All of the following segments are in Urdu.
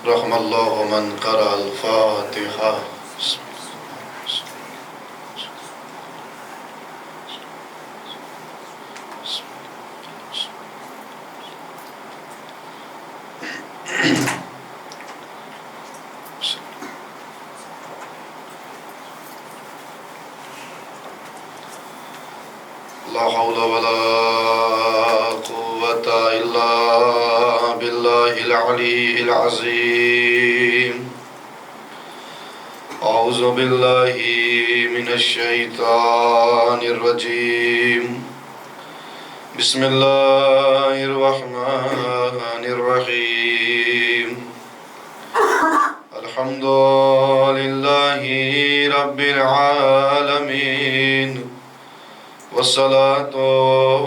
رحم الله من قرأ الفاتحة. لا حول ولا قوة إلا بالله العلي العظيم. أعوذ بالله من الشيطان الرجيم. بسم الله الرحمن الرحيم. الحمد لله رب العالمين، والصلاة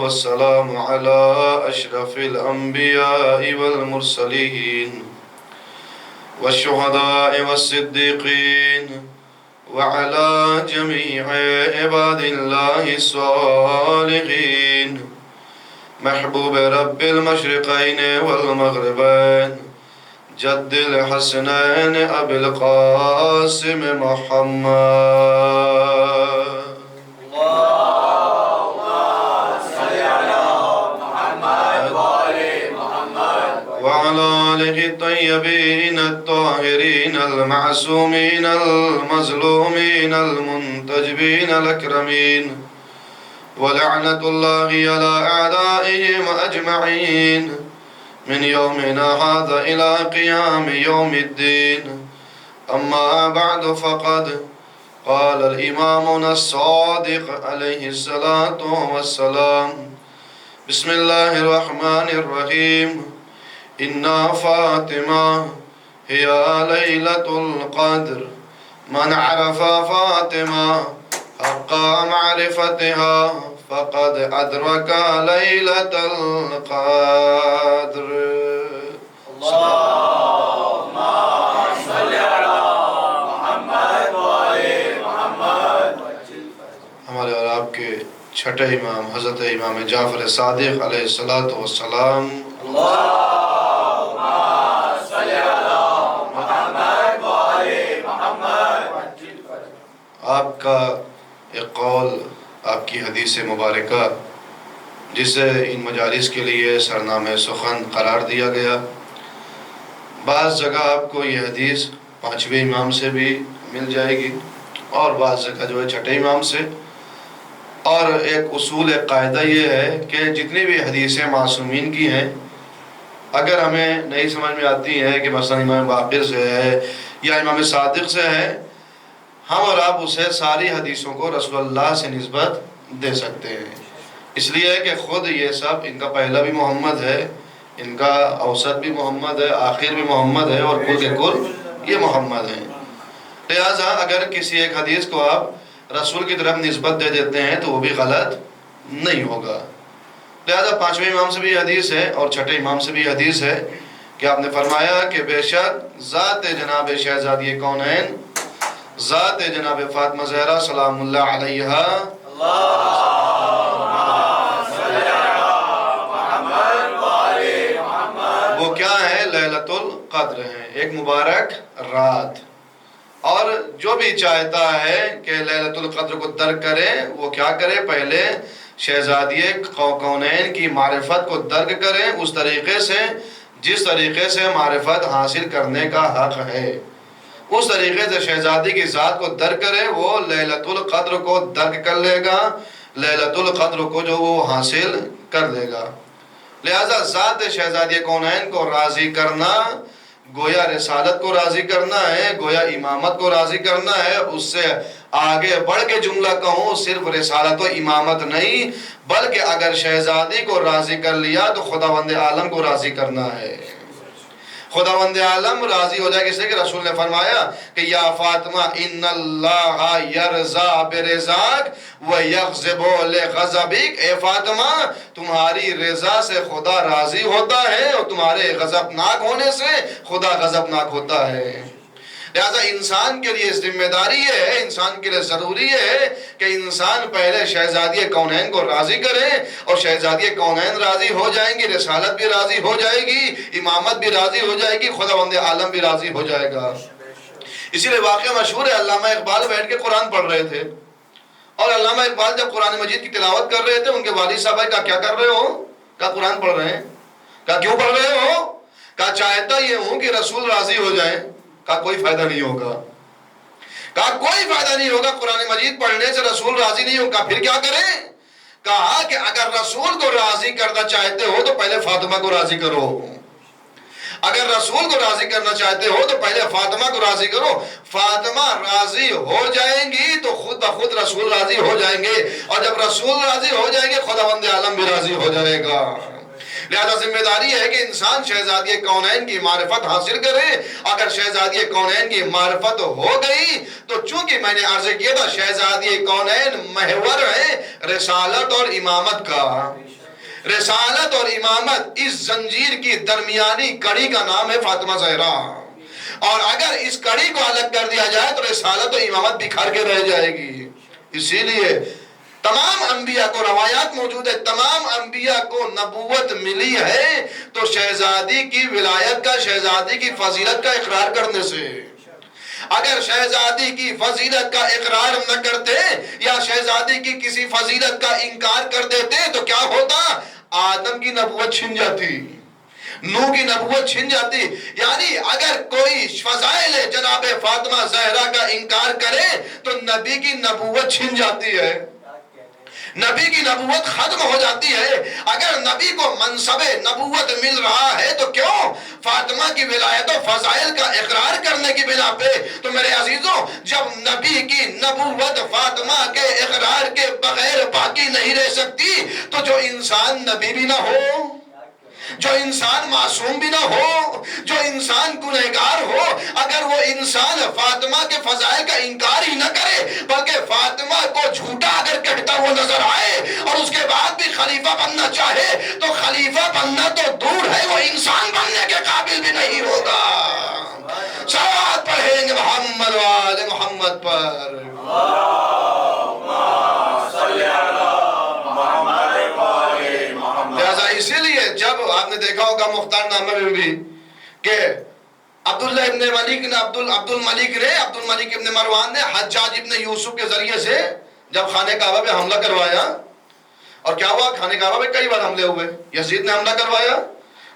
والسلام على أشرف الأنبياء والمرسلين والشهداء والصديقين وعلى جميع عباد الله الصالحين، محبوب رب المشرقين والمغربين، جد الحسنين أبي القاسم محمد. وعلى آله الطيبين الطاهرين المعصومين المظلومين المنتجبين الأكرمين، ولعنة الله على أعدائهم أجمعين من يومنا هذا إلى قيام يوم الدين. أما بعد، فقد قال الإمامنا الصادق عليه الصلاة والسلام: بسم الله الرحمن الرحيم. إن فاطمة هي ليلة القدر، من عرف فاطمة حق معرفتها فقد أدرك ليلة القدر. اللهم صل على محمد وآل محمد. ہمارے اور آپ کے چھٹے امام حضرت امام جعفر صادق علیہ الصلاۃ والسلام. اللهم صل على محمد وآل محمد. آپ کا ایک قول، آپ کی حدیث مبارکہ، جسے ان مجالس کے لیے سرنامہ سخن قرار دیا گیا، بعض جگہ آپ کو یہ حدیث پانچویں امام سے بھی مل جائے گی اور بعض جگہ جو ہے چھٹے امام سے. اور ایک اصول، ایک قاعدہ یہ ہے کہ جتنی بھی حدیثیں معصومین کی ہیں، اگر ہمیں نہیں سمجھ میں آتی ہیں کہ مثلا امام باقر سے ہے یا امام صادق سے ہے، ہم اور آپ اسے ساری حدیثوں کو رسول اللہ سے نسبت دے سکتے ہیں، اس لیے کہ خود یہ سب، ان کا پہلا بھی محمد ہے، ان کا اوسط بھی محمد ہے، آخر بھی محمد ہے، اور کل کے کل یہ محمد ہیں. لہٰذا اگر کسی ایک حدیث کو آپ رسول کی طرف نسبت دے دیتے ہیں تو وہ بھی غلط نہیں ہوگا. لہذا پانچویں امام سے بھی حدیث ہے اور چھٹے امام سے بھی حدیث ہے کہ آپ نے فرمایا کہ بے شک ذات جناب شہزادی کونین، ذات جناب فاطمہ زہرا سلام اللہ علیہا، وہ کیا ہے؟ لیلۃ القدر ہے، ایک مبارک رات. اور جو بھی چاہتا ہے کہ لیلۃ القدر کو درک کرے، وہ کیا کرے؟ پہلے شہزادی کونین کی معرفت کو درک کرے اس طریقے سے جس طریقے سے معرفت حاصل کرنے کا حق ہے. اس طریقے سے شہزادی کی ذات کو درک کرے، وہ لیلۃ القدر کو درک کر لے گا، لیلۃ القدر کو جو وہ حاصل کر لے گا. لہذا ذات شہزادی کونین کو راضی کرنا گویا رسالت کو راضی کرنا ہے، گویا امامت کو راضی کرنا ہے. اس سے آگے بڑھ کے جملہ کہوں، صرف رسالت و امامت نہیں، بلکہ اگر شہزادی کو راضی کر لیا تو خداوند عالم کو راضی کرنا ہے. خداوند عالم راضی ہو جائے. کس لیے کہ رسول نے فرمایا کہ یا فاطمہ ان اللہ یرضا برضاک و یغضب لغضبک، اے فاطمہ تمہاری رضا سے خدا راضی ہوتا ہے اور تمہارے غضبناک ہونے سے خدا غضبناک ہوتا ہے. لہذا انسان کے لیے ذمہ داری یہ ہے، انسان کے لیے ضروری ہے کہ انسان پہلے شہزادی کونین کو راضی کرے، اور شہزادی کونین راضی ہو جائیں گی، رسالت بھی راضی ہو جائے گی، امامت بھی راضی ہو جائے گی، خداوند عالم بھی راضی ہو جائے گا۔ اسی لیے واقعہ مشہور ہے، علامہ اقبال بیٹھ کے قرآن پڑھ رہے تھے، اور علامہ اقبال جب قرآن مجید کی تلاوت کر رہے تھے، ان کے والد صاحب کہا کیا کر رہے ہو؟ کہا قرآن پڑھ رہے ہیں۔ کہا کیوں پڑھ رہے ہو؟ کہا چاہتا یہ ہوں کہ رسول راضی ہو جائیں۔ کہا کوئی فائدہ نہیں ہوگا۔ کہا کوئی فائدہ نہیں ہوگا، قرآن مجید پڑھنے سے رسول راضی نہیں ہوگا۔ پھر کیا کریں؟ کہا کہ اگر رسول کو راضی کرنا چاہتے ہو تو پہلے فاطمہ کو راضی کرو، اگر رسول کو راضی کرنا چاہتے ہو تو پہلے فاطمہ کو راضی کرو۔ فاطمہ راضی ہو جائیں گی تو خود بخود رسول راضی ہو جائیں گے، اور جب رسول راضی ہو جائیں گے خداوند عالم بھی راضی ہو جائے گا۔ لہذا ذمہ داری ہے کہ انسان شہزادی کونین کی معرفت حاصل کرے۔ اگر شہزادی کونین کی معرفت ہو گئی تو چونکہ میں نے عرض کیا تھا شہزادی کونین محور ہے رسالت اور امامت کا۔ رسالت اور امامت، اس زنجیر کی درمیانی کڑی کا نام ہے فاطمہ زہرا، اور اگر اس کڑی کو الگ کر دیا جائے تو رسالت و امامت بکھر کے رہ جائے گی۔ اسی لیے تمام انبیاء کو روایات موجود ہے، تمام انبیاء کو نبوت ملی ہے تو شہزادی کی ولایت کا، شہزادی کی فضیلت کا اقرار کرنے سے۔ اگر شہزادی کی فضیلت کا اقرار نہ کرتے یا شہزادی کی کسی فضیلت کا انکار کر دیتے تو کیا ہوتا؟ آدم کی نبوت چھن جاتی، نوح کی نبوت چھن جاتی۔ یعنی اگر کوئی فضائل جناب فاطمہ زہرا کا انکار کرے تو نبی کی نبوت چھن جاتی ہے، نبی کی نبوت ختم ہو جاتی ہے۔ اگر نبی کو منصب نبوت مل رہا ہے تو کیوں فاطمہ کی ولایت و فضائل کا اقرار کرنے کی بنا پہ؟ تو میرے عزیزوں، جب نبی کی نبوت فاطمہ کے اقرار کے بغیر باقی نہیں رہ سکتی تو جو انسان نبی بھی نہ ہو، جو انسان معصوم بھی نہ ہو، جو انسان گنہگار ہو، اگر وہ انسان فاطمہ کے فضائل کا انکار ہی نہ کرے بلکہ فاطمہ کو جھوٹا اگر کہتا وہ نظر آئے اور اس کے بعد بھی خلیفہ بننا چاہے تو خلیفہ بننا تو دور ہے، وہ انسان بننے کے قابل بھی نہیں ہوگا۔ صلوات پڑھیں گے محمد و آل محمد پر۔ لہذا اسی لیے جب آپ نے دیکھا ہوگا مختار نامہ میں بھی کہ عبداللہ ابن ملک نے عبد الملک ابن مروان نے حجاج ابن یوسف کے ذریعے سے جب خانہ کعبہ پہ حملہ کروایا، اور کیا ہوا؟ خانہ کعبہ پہ کئی بار حملے ہوئے، یزید نے حملہ کروایا،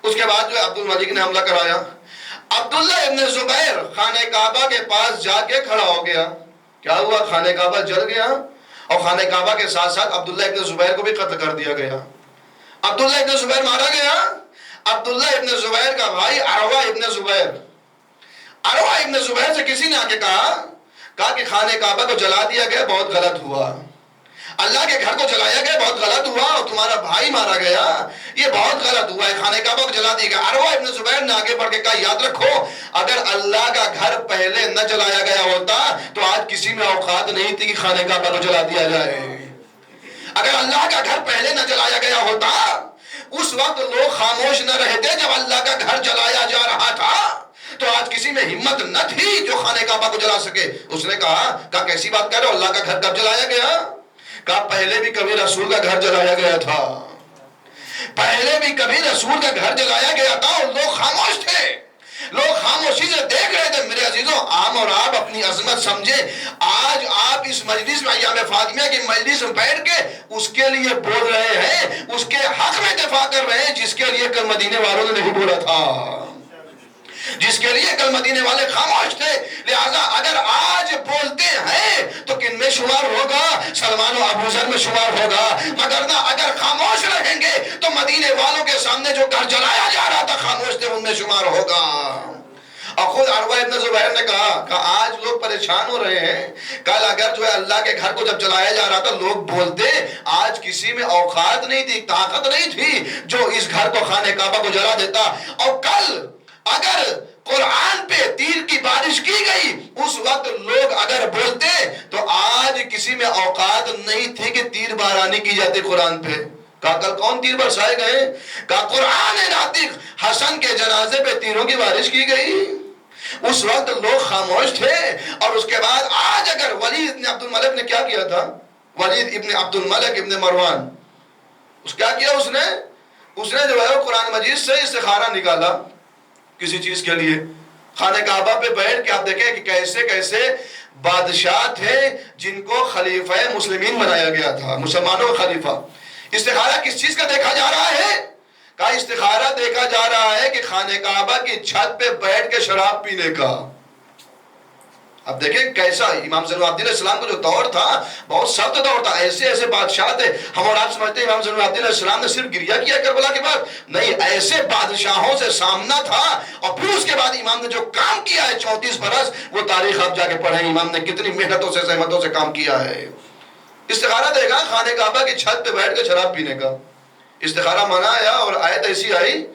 اس کے بعد جو ہے عبد الملک نے حملہ کرایا۔ عبداللہ ابن زبیر خانہ کعبہ کے پاس جا کے کھڑا ہو گیا، کیا ہوا؟ خانہ کعبہ جل گیا، اور خانہ کعبہ کے ساتھ ساتھ عبداللہ ابن زبیر کو بھی قتل کر دیا گیا۔ عبداللہ ابن زبیر مارا گیا۔ عبداللہ ابن زبیر کا بھائی عروہ ابن زبیر سے کسی نے آ کے کہا کہ خانہ کعبہ کو جلا دیا گیا، بہت غلط ہوا، اللہ کے گھر کو جلایا گیا، بہت غلط ہوا، اور تمہارا بھائی مارا گیا، یہ بہت غلط ہوا ہے، خانہ کعبہ کو جلا دیا گیا۔ عروہ ابن زبیر نے آگے بڑھ کے کہا یاد رکھو اگر اللہ کا گھر پہلے نہ جلایا گیا ہوتا تو آج کسی میں اوقات نہیں تھی کہ خانہ کعبہ کو جلا دیا جائے۔ اگر اللہ کا گھر پہلے نہ جلایا گیا ہوتا، اس وقت لوگ خاموش نہ رہتے جب اللہ کا گھر جلایا جا رہا تھا، تو آج کسی میں ہمت نہ تھی جو خانہ کعبہ کو جلا سکے۔ اس نے کہا کیسی بات کر رہے ہو، اللہ کا گھر کب جلایا گیا؟ کہا پہلے بھی کبھی رسول کا گھر جلایا گیا تھا، پہلے بھی کبھی رسول کا گھر جلایا گیا تھا اور لوگ خاموش تھے، لوگ خاموشی سے دیکھ رہے تھے۔ میرے عزیزوں، عام اور آپ اپنی عظمت سمجھے، آج آپ اس مجلس میں ایام فاطمیہ کی مجلس میں بیٹھ کے اس کے لیے بول رہے ہیں، اس کے حق میں دفاع کر رہے ہیں جس کے لیے کل مدینے والوں نے نہیں بولا تھا، جس کے لیے کل مدینے والے خاموش تھے۔ لہذا اگر آج بولتے ہیں تو کن میں شمار ہوگا؟ سلمان و ابو ذر میں شمار ہوگا، مگر نہ اگر خاموش رہیں گے تو مدینے والوں کے سامنے جو گھر جلایا جا رہا تھا خاموش تھے ان میں شمار ہوگا۔ اور خود عروہ ابن زبیر نے کہا آج لوگ پریشان ہو رہے ہیں، کل اگر جو ہے اللہ کے گھر کو جب جلایا جا رہا تھا لوگ بولتے، آج کسی میں اوقات نہیں تھی، طاقت نہیں تھی جو اس گھر کو خانہ کعبہ کو جلا دیتا، اور کل اگر قرآن پہ تیر کی بارش کی گئی اس وقت لوگ اگر بولتے تو آج کسی میں اوقات نہیں تھی کہ تیر بارانی کی جاتی قرآن پہ۔ کہا کل کون تیر برسائے گئے؟ کہا قرآن ناطق حسن کے جنازے پہ تیروں کی بارش کی گئی۔ اس وقت لوگ خاموش تھے. اور اس کے بعد آج اگر ولید ابن عبد الملک نے کیا کیا تھا، ولید ابن عبد الملک ابن مروان، کیا کیا اس نے جو ہے قرآن مجید سے استخارہ نکالا کسی چیز کے لیے. خانہ کعبہ پہ بیٹھ کے آپ دیکھیں کہ کیسے کیسے بادشاہ تھے جن کو خلیفہ مسلمین بنایا گیا تھا، مسلمانوں کا خلیفہ. استخارہ کس چیز کا دیکھا جا رہا ہے؟ کہا استخارہ دیکھا جا رہا ہے کہ خانہ کعبہ کی چھت پہ بیٹھ کے شراب پینے کا. اب دیکھیں کیسا امام زین العابدین علیہ السلام کا جو دور تھا بہت سخت دور تھا. ایسے بادشاہ تھے. ہم اور آپ سمجھتے ہیں امام زین العابدین علیہ السلام نے صرف گریہ کیا کربلا کے بعد؟ نہیں، ایسے بادشاہوں سے سامنا تھا. اور پھر اس کے بعد امام نے جو کام کیا ہے 34 برس، وہ تاریخ آپ جا کے پڑھیں امام نے کتنی محنتوں سے زحمتوں سے کام کیا ہے. استخارہ دیکھا خانہ کعبہ کی چھت پہ بیٹھ کے شراب پینے کا. استخارہ منع آیا اور آیت ایسی آئی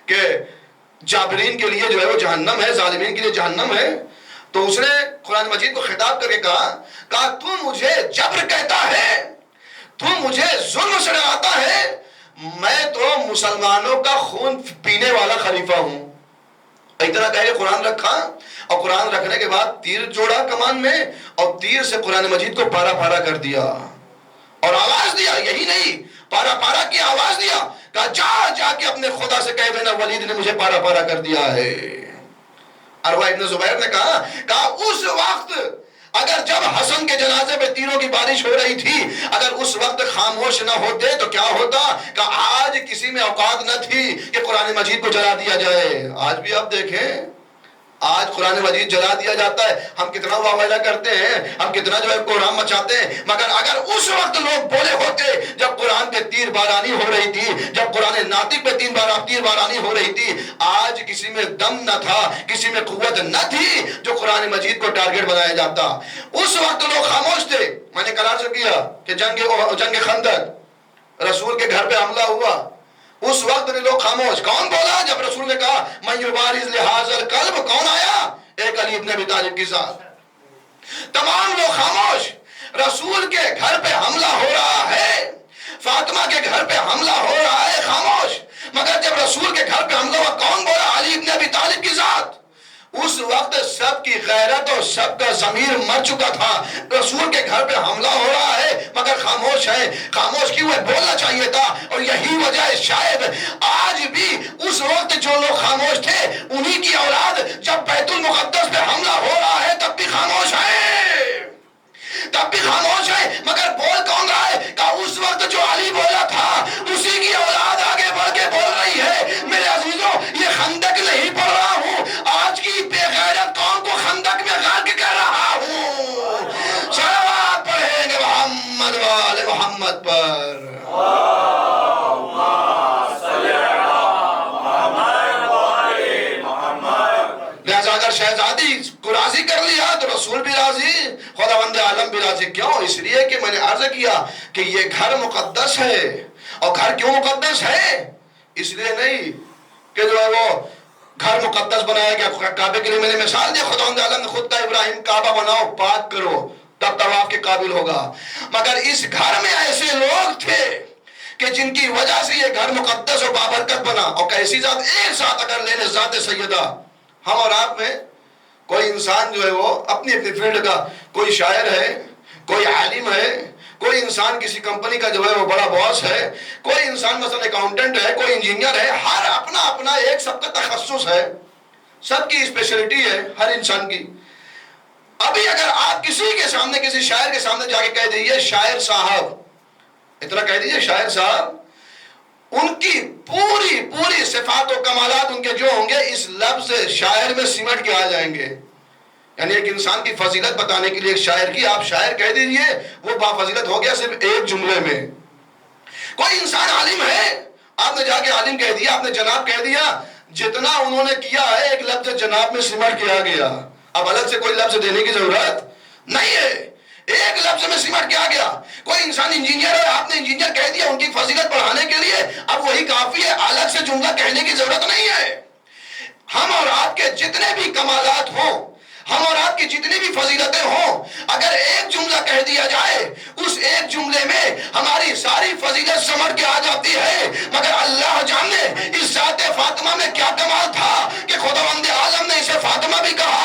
کہ جابرین کے لیے جو ہے وہ جہنم ہے، ظالمین کے لیے جہنم ہے. تو اس نے قرآن مجید کو خطاب کر کے کہا تو مجھے جبر کہتا ہے، تو مجھے ظلم سے ڈراتا ہے، میں تو مسلمانوں کا خون پینے والا خلیفہ ہوں. اتنا کہہ کے قرآن رکھا، اور قرآن رکھنے کے بعد تیر جوڑا کمان میں اور تیر سے قرآن مجید کو پارا پارا کر دیا اور آواز دیا. یہی نہیں، پارا پارا کی آواز دیا. کہا جا کے اپنے خدا سے کہہ دینا ولید نے مجھے پارا پارا کر دیا ہے. عروہ ابن زبیر نے کہا اس وقت اگر جب حسن کے جنازے پہ تیروں کی بارش ہو رہی تھی، اگر اس وقت خاموش نہ ہوتے تو کیا ہوتا؟ کہ آج کسی میں اوقات نہ تھی کہ قرآن مجید کو جلا دیا جائے. آج بھی آپ دیکھیں، آج قرآن مجید جلا دیا جاتا ہے. ہم کتنا واویلا کرتے ہیں، ہم کتنا جو ہے کوہرام مچاتے ہیں، مگر اگر اس وقت لوگ بولے ہوتے جب قرآن پہ تیر بارانی ہو رہی تھی، جب قرآن ناطق پہ تیر بارانی ہو رہی تھی، آج کسی میں دم نہ تھا، کسی میں قوت نہ تھی جو قرآن مجید کو ٹارگٹ بنایا جاتا. اس وقت لوگ خاموش تھے. میں نے قرار سے کیا کہ جنگ خندق، رسول کے گھر پہ حملہ ہوا، اس وقت بھی لوگ خاموش. کون بولا جب رسول نے کہا من یبارز لہذا القلب؟ کون آیا؟ ایک علی ابن ابی طالب کی ذات. تمام لوگ خاموش. رسول کے گھر پہ حملہ ہو رہا ہے، فاطمہ کے گھر پہ حملہ ہو رہا ہے، خاموش. مگر جب رسول کے گھر پہ حملہ ہوا، کون بولا؟ علی ابن ابی طالب کی ذات. اس وقت سب کی غیرت اور سب کا ضمیر مر چکا تھا. رسول کے گھر پہ حملہ ہو رہا ہے مگر خاموش ہے. خاموش کیوں ہے؟ بولنا چاہیے تھا. اور یہی وجہ ہے شاید آج بھی اس وقت جو لوگ خاموش تھے انہی کی اولاد جب بیت المقدس پہ حملہ ہو رہا ہے تب بھی خاموش ہے، تب بھی خاموش ہے. مگر بول کون رہا ہے؟ کہ اس وقت جو علی بولا تھا اسی کی اولاد آگے بڑھ کے بول رہی ہے. میرے عزیزوں، یہ خندق نہیں پڑھ رہا ہوں، آج کی بے غیرت قوم کو خندق میں غرق کر رہا ہوں. صلوات پڑھیں گے محمد وآل محمد پر. لہذا اگر شہزادی کو راضی کر لیا تو رسول بھی راضی، خداوند عالم بھی راضی. کیوں؟ اس لیے کہ میں نے عرض کیا کہ یہ گھر مقدس ہے. اور گھر کیوں مقدس ہے؟ اس لیے نہیں کہ جو ہے وہ گھر مقدس بنایا گیا کعبے کے لیے. میں نے مثال دی، خداوند عالم نے خود کہا ابراہیم کعبہ بناؤ، پاک کرو، تب طواف کے قابل ہوگا. مگر اس گھر میں ایسے لوگ تھے کہ جن کی وجہ سے یہ گھر مقدس اور بابرکت بنا. اور کیسی ذات؟ ایک ساتھ اگر لے لیں ذات سیدہ. ہم اور آپ میں کوئی انسان جو ہے وہ اپنی اپنی فیلڈ کا، کوئی شاعر ہے، کوئی عالم ہے، کوئی انسان کسی کمپنی کا جو ہے وہ بڑا باس ہے، کوئی انسان مثلا اکاؤنٹنٹ ہے، کوئی انجینئر ہے. ہر اپنا اپنا ایک سب کا تخصص ہے، سب کی اسپیشلٹی ہے ہر انسان کی. ابھی اگر آپ کسی کے سامنے، کسی شاعر کے سامنے جا کے کہہ دیجئے شاعر صاحب، اتنا کہہ دیجئے شاعر صاحب، ان کی پوری صفات و کمالات ان کے جو ہوں گے اس لفظ شاعر میں سمٹ کے آ جائیں گے. یعنی ایک انسان کی فضیلت بتانے کے لیے ایک شاعر کی آپ شاعر کہہ دیجئے، وہ بافضیلت ہو گیا صرف ایک جملے میں. کوئی انسان عالم ہے، آپ نے جا کے عالم کہہ دیا، آپ نے جناب کہہ دیا، جتنا انہوں نے کیا ہے ایک لفظ جناب میں سمٹ کے آ گیا. اب الگ سے کوئی لفظ دینے کی ضرورت نہیں ہے، ایک لفظ میں سمٹ کے آ گیا. کوئی انسان انجینئر ہے، آپ نے انجینئر کہہ دیا، ان کی فضیلت بڑھانے کے لیے اب وہی کافی ہے، الگ سے جملہ کہنے کی ضرورت نہیں ہے. ہم اور آپ کے جتنے بھی کمالات ہوں، ہم اور آپ کی جتنی بھی فضیلتیں ہوں، اگر ایک جملہ کہہ دیا جائے اس ایک جملے میں ہماری ساری فضیلت سمٹ کے آ جاتی ہے. مگر اللہ جانے اس ذات فاطمہ میں کیا کمال تھا کہ خداوند عالم نے اسے فاطمہ بھی کہا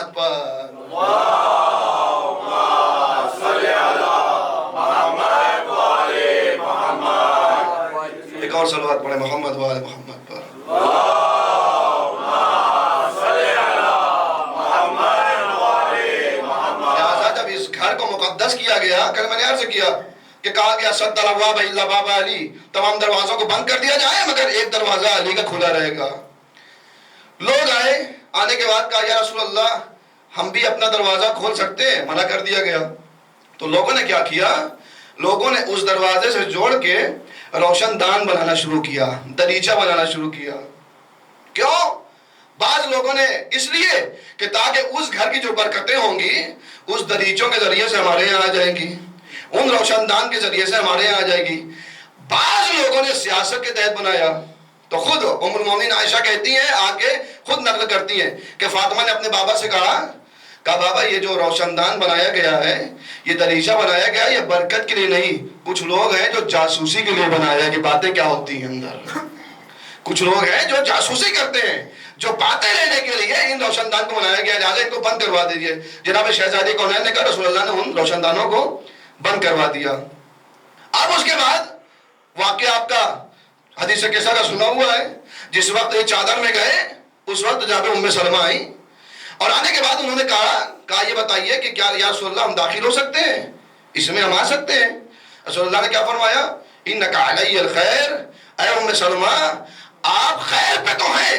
محمد پر۔ ایک اور صلوات پڑھیں محمد و آل محمد پر۔ لہٰذا جب اس گھر کو مقدس کیا گیا، کل میں نے عرض کیا کہ کہا گیا سد الابواب الا باب علی، تمام دروازوں کو بند کر دیا جائے مگر ایک دروازہ علی کا کھلا رہے گا۔ لوگ آئے، آنے کے بعد کہا یا رسول اللہ ہم بھی اپنا دروازہ کھول سکتے ہیں؟ منع کر دیا گیا۔ تو لوگوں نے کیا کیا؟ لوگوں نے اس دروازے سے جوڑ کے روشن دان بنانا شروع کیا، دریچہ بنانا شروع کیا۔ کیوں؟ بعض لوگوں نے اس لیے کہ تاکہ اس گھر کی جو برکتیں ہوں گی اس دریچوں کے ذریعے سے ہمارے یہاں آ جائیں گی، ان روشن دان کے ذریعے سے ہمارے یہاں آ جائے گی۔ بعض لوگوں نے سیاست کے تحت بنایا۔ تو خود ام المومنین عائشہ کہتی ہیں، آگے خود نقل کرتی ہیں کہ فاطمہ نے اپنے بابا سے کہا بابا یہ جو روشن دان بنایا گیا ہے، یہ دریچہ بنایا گیا ہے، یہ برکت کے لیے نہیں، کچھ لوگ ہیں جو جاسوسی کے لیے بنایا ہے کہ باتیں کیا ہوتی ہیں اندر۔ کچھ لوگ ہیں جو جاسوسی کرتے ہیں، جو باتیں لینے کے لیے ان روشن دان کو بنایا گیا، لہٰذا ان کو بند کروا دیجیے۔ جناب شہزادی کونین نے کہا رسول اللہ نے ان روشن دانوں کو بند کروا دیا۔ اب اس کے بعد واقعہ آپ کا حدیث کیسا کا سنا ہوا ہے، جس وقت یہ چادر میں گئے اس وقت جہاں پہ ام سلمہ آئی اور آنے کے بعد انہوں نے کہا یہ بتائیے کہ کیا یا رسول اللہ ہم داخل ہو سکتے ہیں، اس میں ہم آ سکتے ہیں؟ رسول اللہ نے کیا فرمایا؟ انک علی الخیر، اے ام سلمہ آپ خیر پہ تو ہیں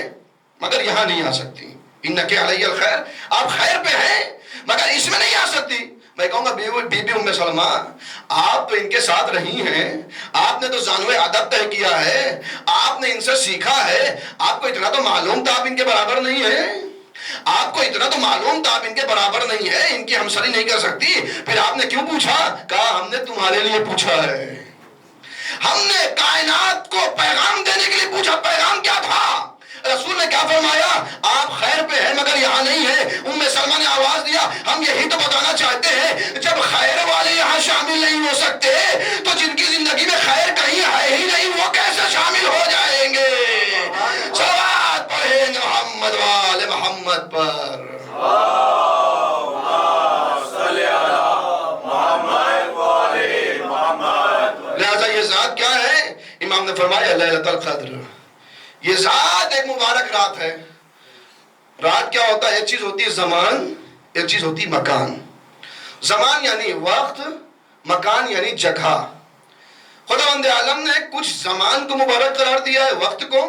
مگر یہاں نہیں آ سکتی۔ انک علی الخیر، آپ خیر پہ ہیں مگر اس میں نہیں آ سکتی۔ میں کہوں گا بی بی ام سلمہ آپ تو ان کے ساتھ رہی ہیں، آپ نے تو زانوے ادب طے کیا ہے، آپ نے ان سے سیکھا ہے، آپ کو اتنا تو معلوم تھا آپ ان کے برابر نہیں ہیں، آپ کو اتنا تو معلوم تھا آپ ان کے برابر نہیں ہے، ان کی ہمسری نہیں کر سکتی، پھر آپ نے کیوں پوچھا؟ کہا ہم نے تمہارے لیے پوچھا ہے، ہم نے کائنات کو پیغام دینے کے لیے پوچھا۔ پیغام کیا تھا؟ رسول نے کیا فرمایا؟ آپ خیر پہ ہیں مگر یہاں نہیں ہے۔ ام سلمہ نے آواز دیا ہم یہی تو بتانا چاہتے ہیں، جب خیر والے یہاں شامل نہیں ہو سکتے تو جن کی زندگی میں خیر کہیں ہے ہی نہیں وہ کیسے شامل ہو جائیں گے؟ صلوات پڑھیں محمد وآل محمد پر۔ لہذا یہ ذات کیا ہے؟ امام نے فرمایا لیلۃ القدر، یہ ذات ایک مبارک رات ہے۔ رات کیا ہوتا ہے؟ ایک چیز ہوتی ہے زمان، ایک چیز ہوتی ہے مکان۔ زمان یعنی وقت، مکان یعنی جگہ۔ خداوند عالم نے کچھ زمان کو مبارک قرار دیا ہے، وقت کو،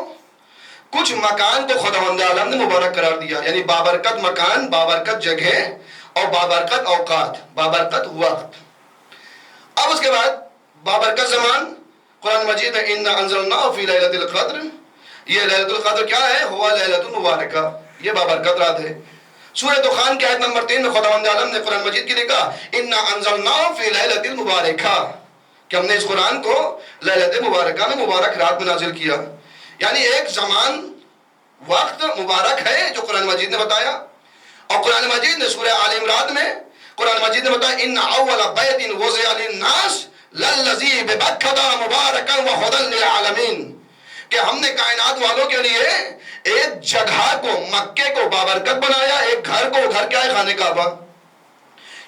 کچھ مکان کو خداوند عالم نے مبارک قرار دیا، یعنی بابرکت مکان، بابرکت جگہ اور بابرکت اوقات، بابرکت وقت۔ اب اس کے بعد بابرکت زمان، قرآن مجید ہے اِنَّا أَنزَلْنَاهُ فِي لَيْلَةِ الْقَدْرِ، یہ لیلۃ القدر کیا ہے؟ ہوا لیلۃ المبارکہ، یہ بابرکت رات ہے۔ سورہ دخان کی آیت نمبر 3 میں خداوند عالم نے قرآن مجید کی لکھا اِنَّا أَنزَلْنَاهُ فِي لَيْلَةِ الْمُبَارَكَةِ کہ ہم نے اس قرآن کو لیلۃ مبارکہ میں مبارک رات میں نازل کیا، یعنی ایک زمان وقت مبارک ہے جو قرآن مجید نے بتایا۔ اور قرآن مجید نے سورہ آل عمران میں قرآن مجید نے بتایا اِنَّ أَوَّلَ بَيْتٍ وُضِعَ لِلنَّاسِ لَلَّذِي بِبَكَّةَ مُبَارَكًا وَهُدًى لِلْعَالَمِينَ کہ ہم نے کائنات والوں کے لیے ایک جگہ کو، مکے کو بابرکت بنایا، ایک گھر کو، گھر کیا ہے؟ خانہ کعبہ۔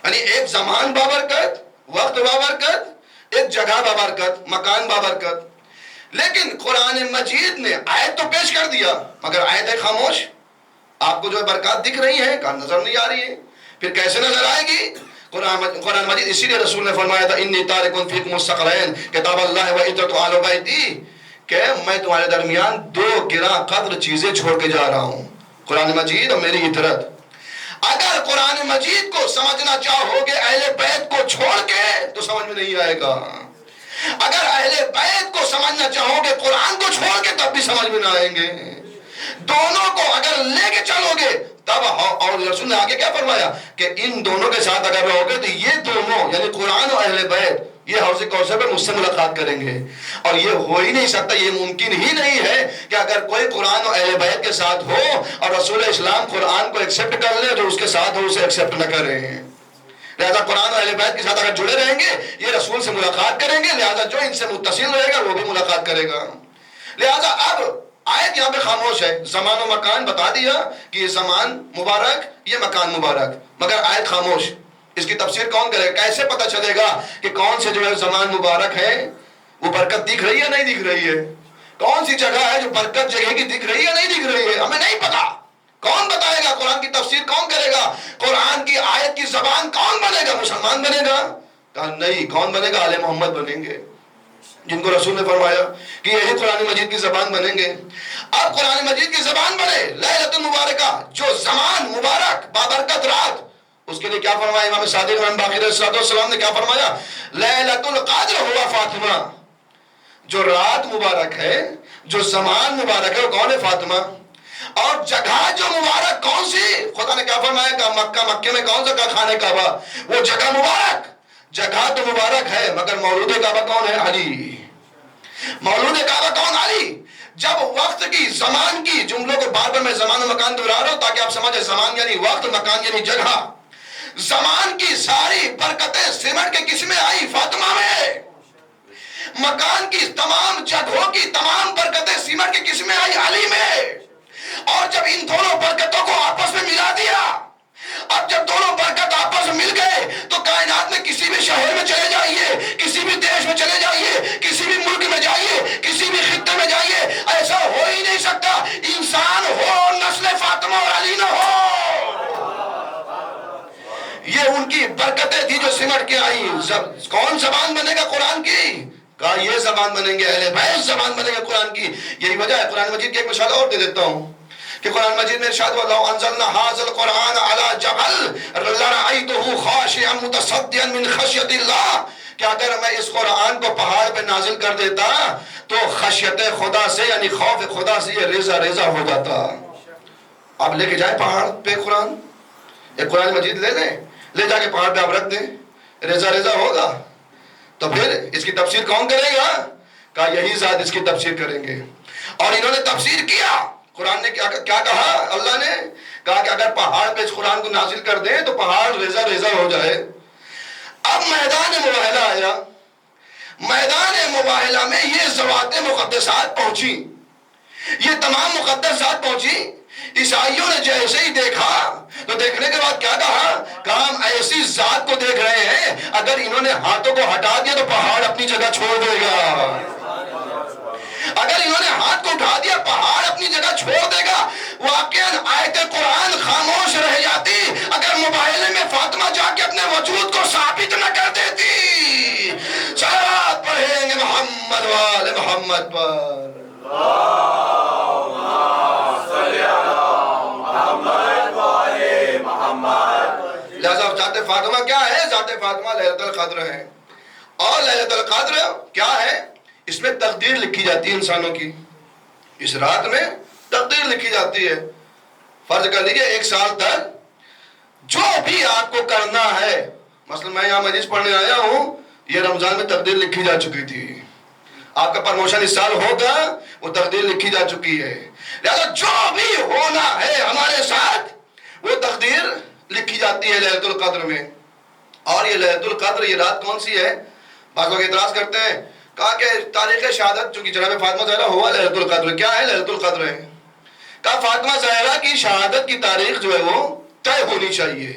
یعنی ایک زمان بابرکت، وقت بابرکت، ایک جگہ بابرکت، مکان بابرکت۔ لیکن قرآن مجید نے آیت تو پیش کر دیا مگر آیت ہے خاموش۔ آپ کو جو برکات دکھ رہی ہیں کہاں نظر نہیں آ رہی ہے، پھر کیسے نظر آئے گی؟ قرآن مجید اسی لیے رسول نے فرمایا تھا انی تارک فیکم الثقلین کتاب اللہ و عترۃ آل بیتی کہ میں تمہارے درمیان دو گراں قدر چیزیں چھوڑ کے جا رہا ہوں، قرآن مجید اور میری عطرت۔ اگر قرآن مجید کو سمجھنا چاہو گے اہل بیت کو چھوڑ کے تو سمجھ میں نہیں آئے گا، اگر اہل بیت کو سمجھنا چاہو گے قرآن کو چھوڑ کے تب بھی سمجھ میں نہ آئیں گے۔ دونوں کو اگر لے کے چلو گے تب، اور رسول نے آگے کیا فرمایا کہ ان دونوں کے ساتھ اگر رہو گے تو یہ دونوں یعنی قرآن اور اہل بیت یہ حوض کوثر پہ مجھ سے ملاقات کریں گے۔ اور یہ ہو ہی نہیں سکتا، یہ ممکن ہی نہیں ہے کہ اگر کوئی قرآن اور اہل بیت کے ساتھ ہو اور رسول اسلام قرآن کو ایکسیپٹ کر لے جو اس کے ساتھ ہو اسے ایکسیپٹ نہ کریں۔ لہذا قرآن اور اہل بیت کے ساتھ اگر جڑے رہیں گے یہ رسول سے ملاقات کریں گے، لہذا جو ان سے متصل رہے گا وہ بھی ملاقات کرے گا۔ لہذا اب آیت یہاں پہ خاموش ہے، زمان و مکان بتا دیا کہ یہ زمان مبارک، یہ مکان مبارک، مگر آیت خاموش. اس کی تفسیر کون کرے؟ کیسے پتہ چلے گا کہ کون سے جو ہے زمان مبارک ہے، وہ برکت دکھ رہی ہے نہیں دکھ رہی ہے؟ کون سی جگہ ہے جو برکت جگہ کی دکھ رہی ہے نہیں دکھ رہی ہے؟ ہمیں نہیں پتا. کون بتائے گا؟ قرآن کی تفسیر کون کرے گا؟ قرآن کی آیت کی زبان کون بنے گا؟ مسلمان بنے گا؟ کہا نہیں. کون بنے گا؟ آل محمد بنیں گے، جن کو رسول نے فرمایا کہ یہی قرآن مجید کی زبان بنیں گے. اب قرآن مجید کی زبان بنے لیلۃ المبارکہ، جو زمان مبارک بابرکت رات، اس کے لیے کیا فرمایا امام صادق امام باقر علیہ السلام نے؟ کیا فرمایا؟ لیلۃ القدر ہوا فاطمہ. جو رات مبارک ہے، جو زمان مبارک ہے، وہ کون ہے؟ فاطمہ. اور جگہ جو مبارک کون سی؟ خدا نے کیا فرمایا؟ کہ مکہ، مکے میں کون سا خانہ کعبہ، وہ جگہ مبارک. جگہ تو مبارک ہے مگر مولود کعبہ کون ہے؟ علی. مولود کعبہ کون؟ علی. جب وقت کی، زمان کی جملوں کو بار بار میں زمان و مکان دہرا رہا ہوں تاکہ آپ سمجھیں. زمان یعنی وقت، مکان یعنی جگہ. زمان کی ساری برکتیں سمٹ کے کس میں آئی؟ فاطمہ میں. مکان کی تمام جگہوں کی تمام برکتیں سمٹ کے کس میں آئی؟ علی میں. اور جب ان دونوں برکتوں کو آپس میں ملا دیا، اب جب دونوں برکت آپس میں مل گئے تو کائنات میں کسی بھی شہر میں چلے جائیے، کسی بھی دیش میں چلے جائیے، کسی بھی ملک میں جائیے، کسی بھی خطے میں جائیے، ایسا ہو ہی نہیں سکتا انسان ہو نسل فاطمہ اور علی نہ ہو. یہ ان کی برکتیں تھی جو سمٹ کے آئی. کون زبان بنے گا قرآن کی؟ کہا یہ زبان بنیں گے، اہل بیت زبان بنیں گے قرآن کی. یہی وجہ ہے. قرآن مجید کی ایک مثال اور دے دیتا ہوں کہ قرآن مجید میں ارشاد ہوا لو انزلنا ھذا القرآن علی جبل لرأیتہ خاشعا متصدعا من خشیۃ اللہ، کہ اگر میں اس قرآن کو پہاڑ پہ نازل کر دیتا تو خشیت خدا سے یعنی خوف خدا سے یہ ریزہ ریزہ ہو جاتا. آپ لے کے جائیں پہاڑ پہ قرآن، ایک قرآن مجید لے لیں، لے جا کے پہاڑ پہ آپ رکھ دیں، ریزہ ریزہ ہوگا. تو پھر اس کی تفسیر کون کرے گا؟ کہا یہی ذات اس کی تفسیر کریں گے. اور انہوں نے تفسیر کیا. قرآن نے کیا کہا؟ اللہ نے کہا کہ اگر پہاڑ پہ اس قرآن کو نازل کر دیں تو پہاڑ ریزہ ریزہ ہو جائے. اب میدان مباہلہ آیا. میدان مباہلہ میں یہ ذوات مقدسات پہنچی، یہ تمام مقدسات پہنچی. عیسائیوں نے جیسے ہی دیکھا تو دیکھنے کے بعد کیا کہا؟ کہا ہم ایسی ذات کو دیکھ رہے ہیں اگر انہوں نے ہاتھوں کو ہٹا دیا تو پہاڑ اپنی جگہ چھوڑ دے گا. اگر انہوں نے ہاتھ کو اٹھا دیا پہاڑ اپنی جگہ چھوڑ دے گا. واقعاً آیت قرآن خاموش رہ جاتی اگر مباہلے میں فاطمہ جا کے اپنے وجود کو ثابت نہ کر دیتی. صلوات پڑھیں گے محمد وآل محمد پر. لہذا ذات فاطمہ کیا ہے؟ ذات فاطمہ لیلۃ القدر ہے. اور لیلۃ القدر کیا ہے؟ اس میں تقدیر لکھی جاتی ہے انسانوں کی. اس رات میں تقدیر لکھی جاتی ہے. فرض کر لیجیے 1 سال تک جو بھی آپ کو کرنا ہے، مثلا میں یہاں مجلس پڑھنے آیا ہوں، یہ رمضان میں تقدیر لکھی جا چکی تھی. آپ کا پروموشن اس سال ہوگا، وہ تقدیر لکھی جا چکی ہے. لہذا جو بھی ہونا ہے ہمارے ساتھ وہ تقدیر لکھی جاتی ہے لیلۃ القدر میں. اور یہ لیلۃ القدر یہ رات کون سی ہے؟ بعض لوگ اعتراض کرتے ہیں. کہا کہ تاریخ شہادت چونکہ جناب فاطمہ زہرا ہوا لیلۃ القدر. کیا ہے لیلۃ القدر ہے؟ کہا فاطمہ زہرا کی شہادت کی تاریخ جو ہے وہ طے ہونی چاہیے،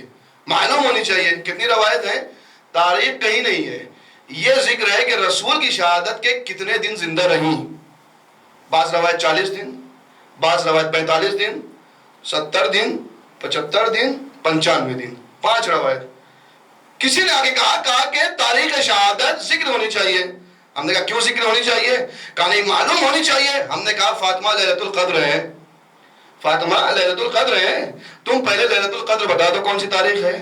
معلوم ہونی چاہیے. کتنی روایت ہیں؟ تاریخ کہیں نہیں ہے. یہ ذکر ہے کہ رسول کی شہادت کے کتنے دن زندہ رہیں. بعض روایت 40 دن، بعض روایت 45 دن، 70 دن، 75 دن، 95 دن. 5 روایت. کسی نے آگے کہا کہ تاریخ شہادت ذکر ہونی چاہیے. ہم نے کہا کیوں ذکر ہونی چاہیے؟ کہا نہیں معلوم ہونی چاہیے. ہم نے کہا فاطمہ لیلۃ القدر ہے، فاطمہ لیلۃ القدر ہے. تم پہلے لیلۃ القدر بتا دو کون سی تاریخ ہے.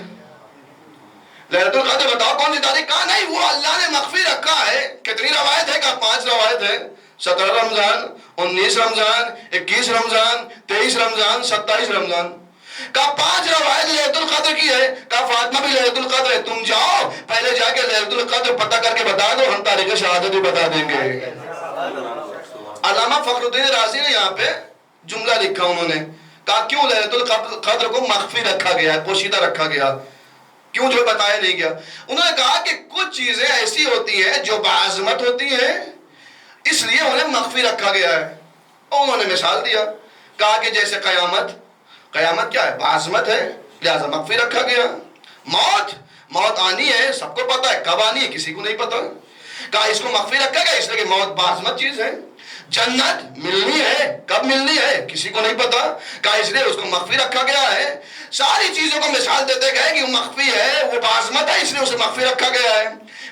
لیلۃ القدر بتاؤ کون سی تاریخ. کہا نہیں وہ اللہ نے مخفی رکھا ہے. کتنی روایت ہے؟ کہا 5 روایت ہے. 17 رمضان، 19 رمضان، 21 رمضان، 23 رمضان، 27 رمضان. کہا 5 روایت لیلۃ القدر کی ہے. کہا فاطمہ بھی لیلۃ القدر ہے. تم جاؤ پہلے جا کے لیلۃ القدر پتہ کر کے بتا دو، ہم تاریخ شہادت بھی بتا دیں گے. علامہ فخر الدین رازی نے یہاں پہ جملہ لکھا. انہوں نے کہا کیوں لیلۃ القدر کو مخفی رکھا گیا ہے، پوشیدہ رکھا گیا، کیوں جو بتایا نہیں گیا؟ انہوں نے کہا کہ کچھ چیزیں ایسی ہوتی ہیں جو بعظمت ہوتی ہیں، اس لیے انہیں مخفی رکھا گیا ہے. اور انہوں نے مثال دیا، کہا کہ جیسے قیامت کیا ہے؟ بعظمت ہے، لہذا مخفی رکھا گیا۔ موت آنی ہے، سب کو پتا ہے، کب آنی ہے کسی کو نہیں پتا، کہا اس کو مخفی رکھا گیا اس لیے کہ موت بعظمت چیز ہے۔ جنت ملنی ہے، کب ملنی ہے کسی کو نہیں پتا، کہا اس لیے اس کو مخفی رکھا گیا ہے۔ ساری چیزوں کو مثال دیتے گئے کہ وہ مخفی ہے، وہ بعظمت ہے، اس لیے اسے مخفی رکھا گیا ہے۔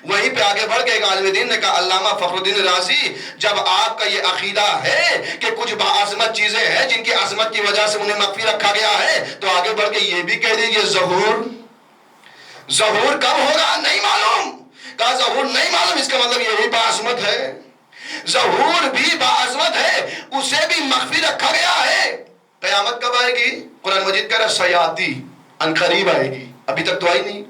وہیں پہ آگے بڑھ کے ایک عالم دین نے کہا، علامہ فخر الدین رازی، جب آپ کا یہ عقیدہ ہے کہ کچھ بعظمت چیزیں ہیں جن کی عظمت کی وجہ سے انہیں مخفی رکھا گیا ہے، تو آگے بڑھ کے یہ بھی کہہ دیجئے ظہور کب ہوگا نہیں معلوم۔ کہا ظہور نہیں معلوم، اس کا مطلب یہ بھی بعظمت ہے، ظہور بھی بعظمت ہے، اسے بھی مخفی رکھا گیا ہے۔ قیامت کب آئے گی؟ قرآن مجید کہہ رہا ہے سیاتی، عنقریب آئے گی، ابھی تک تو آئی نہیں۔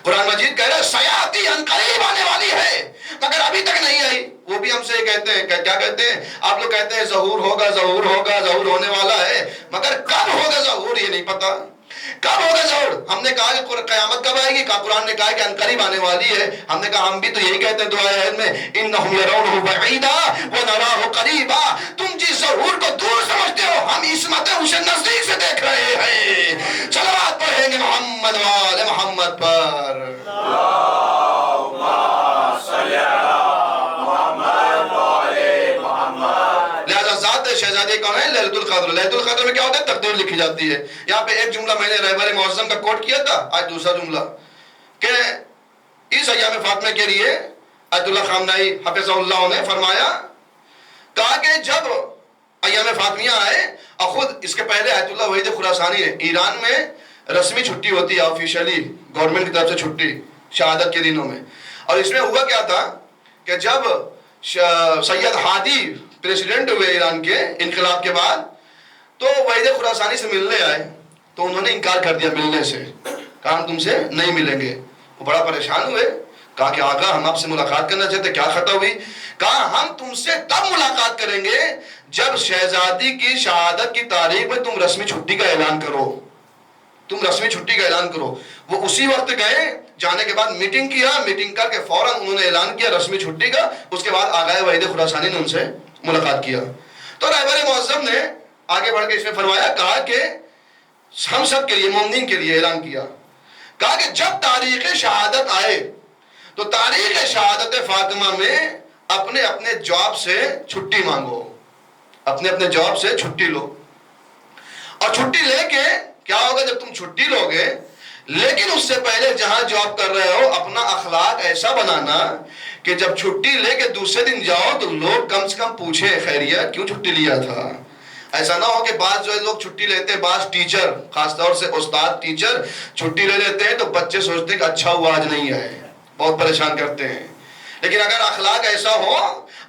قرآن مجید کہہ رہا ہے سیاتی، عنقریب آنے والی ہے، مگر ابھی تک نہیں آئی۔ وہ بھی ہم سے کہتے ہیں، کیا کہتے ہیں آپ لوگ؟ کہتے ہیں ظہور ہوگا، ظہور ہونے والا ہے، مگر کب ہوگا ظہور یہ نہیں پتا۔ کب ہوگا ظہور؟ ہم نے کہا کہ قیامت کب آئے گی؟ کہا قرآن نے کہا کہ عنقریب آنے والی ہے۔ ہم نے کہا ہم بھی تو یہی کہتے ہیں دعا عہد میں، انہم یرونہ بعیدا ونراہ قریبا۔ تم جس ظہور کو دور سمجھتے ہو، ہم عصمت اسے نزدیک سے دیکھ رہے ہیں۔ صلوات پڑھیں گے محمد وآل محمد پر۔ اللہم صلی علی محمد وآل محمد۔ لہذا ذات شہزادی کون ہے؟ للیلۃ القدر۔ للیلۃ القدر میں کیا ہوتا ہے؟ تقدیر لکھی جاتی ہے۔ یہاں پہ ایک جملہ میں نے رہبر معظم کا کوٹ کیا تھا، آج دوسرا جملہ کہ اس ایام فاطمہ کے لیے آیت اللہ خامنہئی حفظہ اللہ نے فرمایا، کہا کہ جب ایام فاطمیہ آئے، اور خود اس کے پہلے آیت اللہ وحید خراسانی نے، ایران میں رسمی چھٹی ہوتی ہے آفیشلی گورنمنٹ کی طرف سے چھٹی شہادت کے دنوں میں، اور اس میں ہوا کیا تھا کہ جب سید ہادی پریسیڈنٹ ہوئے ایران کے انقلاب کے بعد، تو وحید خراسانی سے ملنے آئے، تو انہوں نے انکار کر دیا ملنے سے، کہا ہم تم سے نہیں ملیں گے۔ وہ بڑا پریشان ہوئے، کہا کہ آقا ہم آپ سے ملاقات کرنا چاہتے، کیا خطا ہوئی؟ کہا ہم تم سے تب ملاقات کریں گے جب شہزادی کی شہادت کی تاریخ میں تم رسمی چھٹی کا اعلان کرو، تم رسمی چھٹی کا اعلان کرو۔ وہ اسی وقت گئے، جانے کے بعد میٹنگ کیا، میٹنگ کر کے فوراً انہوں نے اعلان کیا رسمی چھٹی کا۔ اس کے بعد آغائے وحید خراسانی نے ان سے ملاقات کیا، تو رہبر معظم نے آگے بڑھ کے اس میں فرمایا، کہا کہ ہم سب کے لیے، مومنین کے لیے اعلان کیا، کہا کہ جب تاریخ شہادت آئے تو تاریخ شہادت فاطمہ میں اپنے اپنے جاب سے چھٹی مانگو، اپنے اپنے جاب سے چھٹی لو، اور چھٹی لے کے کیا ہوگا جب تم چھٹی لو گے، لیکن اس سے پہلے جہاں جاب کر رہے ہو اپنا اخلاق ایسا بنانا کہ جب چھٹی لے کے دوسرے دن جاؤ تو لوگ کم سے کم پوچھیں خیریت کیوں چھٹی لیا تھا۔ ایسا نہ ہو کہ بعض جو لوگ چھٹی لیتے ہیں، بعض ٹیچر خاص طور سے استاد ٹیچر چھٹی لے لیتے ہیں تو بچے سوچتے ہیں کہ اچھا ہوا آج نہیں آئے، بہت پریشان کرتے ہیں۔ لیکن اگر اخلاق ایسا ہو،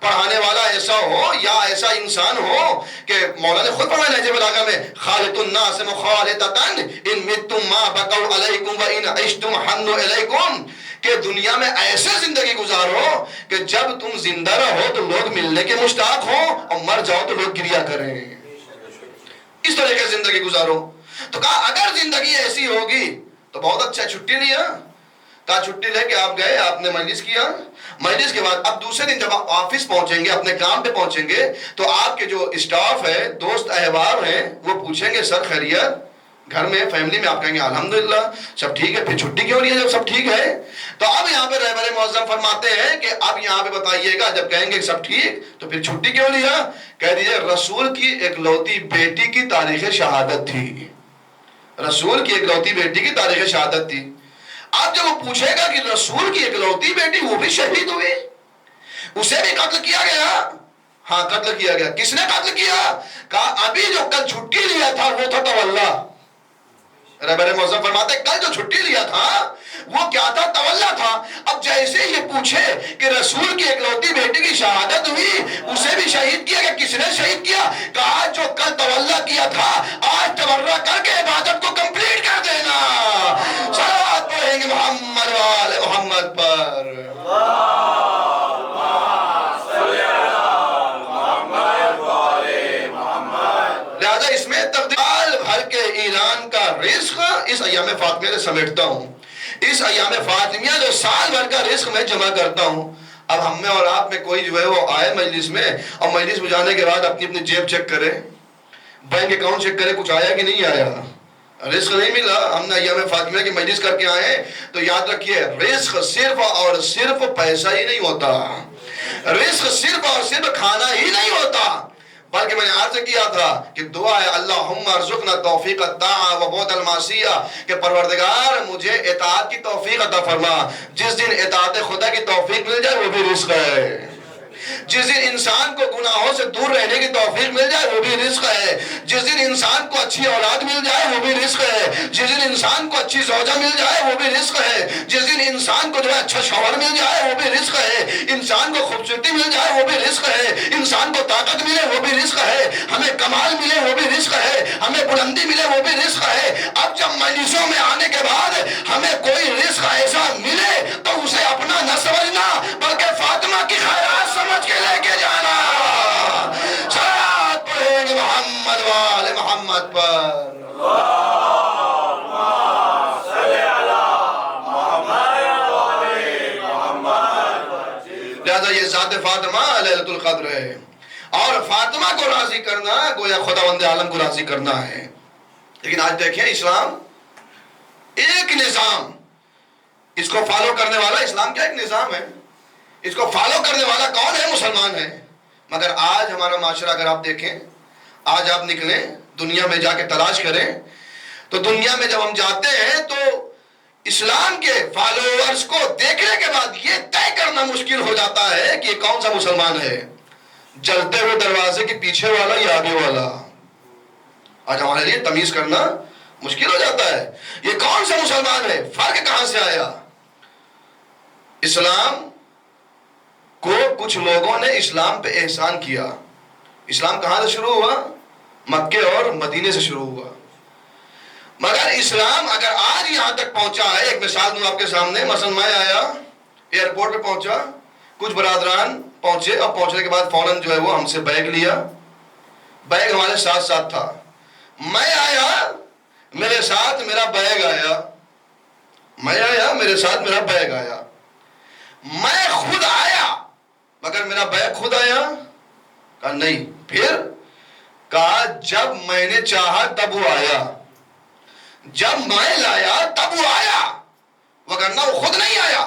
پڑھانے والا ایسا ہو، یا ایسا انسان ہو کہ مولا نے خود فرمایا نہج بلاغہ میں، خالط الناس مخالطۃ ان متم ما بقوا علیکم وان عشتم حنوا الیکم، کہ دنیا میں ایسے زندگی گزارو کہ جب تم زندہ رہو تو لوگ ملنے کے مشتاق ہوں، اور مر جاؤ تو لوگ گریا کریں، اس طرح کی زندگی گزارو۔ تو کہا اگر زندگی ایسی ہوگی تو بہت اچھا، چھٹی لیا، کہا چھٹی لے کے آپ گئے، آپ نے مجلس کیا، مجلس کے بعد اب دوسرے دن جب آپ آفس پہنچیں گے، اپنے کام پہ پہنچیں گے، تو آپ کے جو اسٹاف ہے، دوست احباب ہیں، وہ پوچھیں گے سر خیریت، گھر میں فیملی میں، آپ کہیں گے الحمدللہ سب ٹھیک ہے، پھر چھٹی کیوں لیا جب سب ٹھیک ہے؟ تو اب یہاں پہ رہبر معظم فرماتے ہیں کہ اب یہاں پہ بتائیے گا، جب کہیں گے سب ٹھیک تو پھر چھٹی کیوں لیا؟ کہہ دیجئے رسول کی اکلوتی بیٹی کی تاریخ شہادت تھی، رسول کی اکلوتی بیٹی کی تاریخ شہادت تھی۔ اب جب وہ پوچھے گا کہ رسول کی اکلوتی بیٹی وہ بھی شہید ہوئی، اسے بھی قتل کیا گیا؟ ہاں قتل کیا گیا۔ کس نے قتل کیا؟ کہا ابھی جو کل چھٹی لیا تھا وہ تھا تولا۔ رہبر معظم فرماتے کل جو چھٹی لیا تھا وہ کیا تھا؟ تولا تھا۔ اب جیسے یہ پوچھے کہ رسول کی اکلوتی بیٹی کی شہادت ہوئی، اسے بھی شہید کیا گیا، کس نے شہید کیا؟ کہا جو کل تولا کیا تھا آج تبرہ کر کے عبادت کو کمپلیٹ کر دینا۔ صلوات پڑھیں گے محمد وآل محمد پر۔ لہذا اس میں تقدیر بھر کے ایران کا رزق اس ایام فاطمیہ سے سمیٹتا ہوں، اس ایام فاطمیہ جو سال بھر کا رزق میں جمع کرتا ہوں، اب ہم میں اور آپ میں کوئی جو ہے وہ آئے مجلس میں اور مجلس میں جانے کے بعد اپنی اپنی جیب چیک کرے، بینک اکاؤنٹ چیک کرے کچھ آیا کہ نہیں آیا، رزق نہیں ملا، ہم نے ایام فاطمہ کی مجلس کر کے آئے، تو یاد رکھیے رزق صرف اور صرف پیسہ ہی نہیں ہوتا، رزق صرف اور صرف کھانا ہی نہیں ہوتا، بلکہ میں نے عرض کیا تھا کہ دعا ہے اللہم ارزقنا توفیق الطاعہ و بعد المعصیہ، کہ پروردگار مجھے اطاعت کی توفیق عطا فرما، جس دن اطاعت خدا کی توفیق مل جائے وہ بھی رزق ہے، جس دن انسان کو گناہوں سے دور رہنے کی توفیق مل جائے وہ بھی رزق ہے، جس دن انسان کو اچھی اولاد مل جائے وہ بھی رزق ہے، جس دن انسان کو اچھی زوجہ مل جائے وہ بھی رزق ہے، جس دن انسان کو جو ہے اچھا شوہر مل جائے وہ بھی رزق ہے، انسان کو خوبصورتی مل جائے وہ بھی رزق ہے، انسان کو طاقت ملے وہ بھی رزق ہے، ہمیں کمال ملے وہ بھی رزق ہے، ہمیں بلندی ملے وہ بھی رزق ہے۔ اب جب مجلسوں میں آنے کے بعد ہمیں کوئی رزق ایسا ملے تو اسے اپنا نہ سمجھنا بلکہ فاطمہ کی خیرات سمجھ کے لے کے جانا۔ صلوات پڑھیں گے محمد وآل محمد پر۔ لہذا یہ ذات فاطمہ لیلۃ القدر ہے، اور فاطمہ کو راضی کرنا گویا خداوند عالم کو راضی کرنا ہے۔ لیکن آج دیکھیں اسلام ایک نظام، اس کو فالو کرنے والا اسلام کیا ایک نظام ہے، اس کو فالو کرنے والا کون ہے؟ مسلمان ہے۔ مگر آج ہمارا معاشرہ اگر آپ دیکھیں، آج آپ نکلیں دنیا میں جا کے تلاش کریں تو دنیا میں جب ہم جاتے ہیں تو اسلام کے فالوورز کو دیکھنے کے بعد یہ طے کرنا مشکل ہو جاتا ہے کہ یہ کون سا مسلمان ہے، جلتے ہوئے دروازے کے پیچھے والا یا آگے والا۔ آج ہمارے لیے تمیز کرنا مشکل ہو جاتا ہے، یہ کون سا مسلمان ہے، فرق کہاں سے آیا؟ اسلام کو کچھ لوگوں نے اسلام پہ احسان کیا۔ اسلام کہاں سے شروع ہوا؟ مکے اور مدینے سے شروع ہوا۔ مگر اسلام اگر آج یہاں تک پہنچا ہے، ایک مثال دوں آپ کے سامنے، مثلا میں آیا ایئرپورٹ پہ پہنچا، کچھ برادران پہنچے اور پہنچنے کے بعد فوراً جو ہے وہ ہم سے بیگ لیا، بیگ ہمارے ساتھ ساتھ تھا، میں آیا میرے ساتھ میرا بیگ آیا، میں آیا میرے ساتھ میرا بیگ آیا، میں خود آیا مگر میرا بیگ خود آیا؟ کہا نہیں۔ پھر کہا جب میں نے چاہا تب وہ آیا، جب میں لایا تب وہ آیا، وگرنہ وہ خود نہیں آیا۔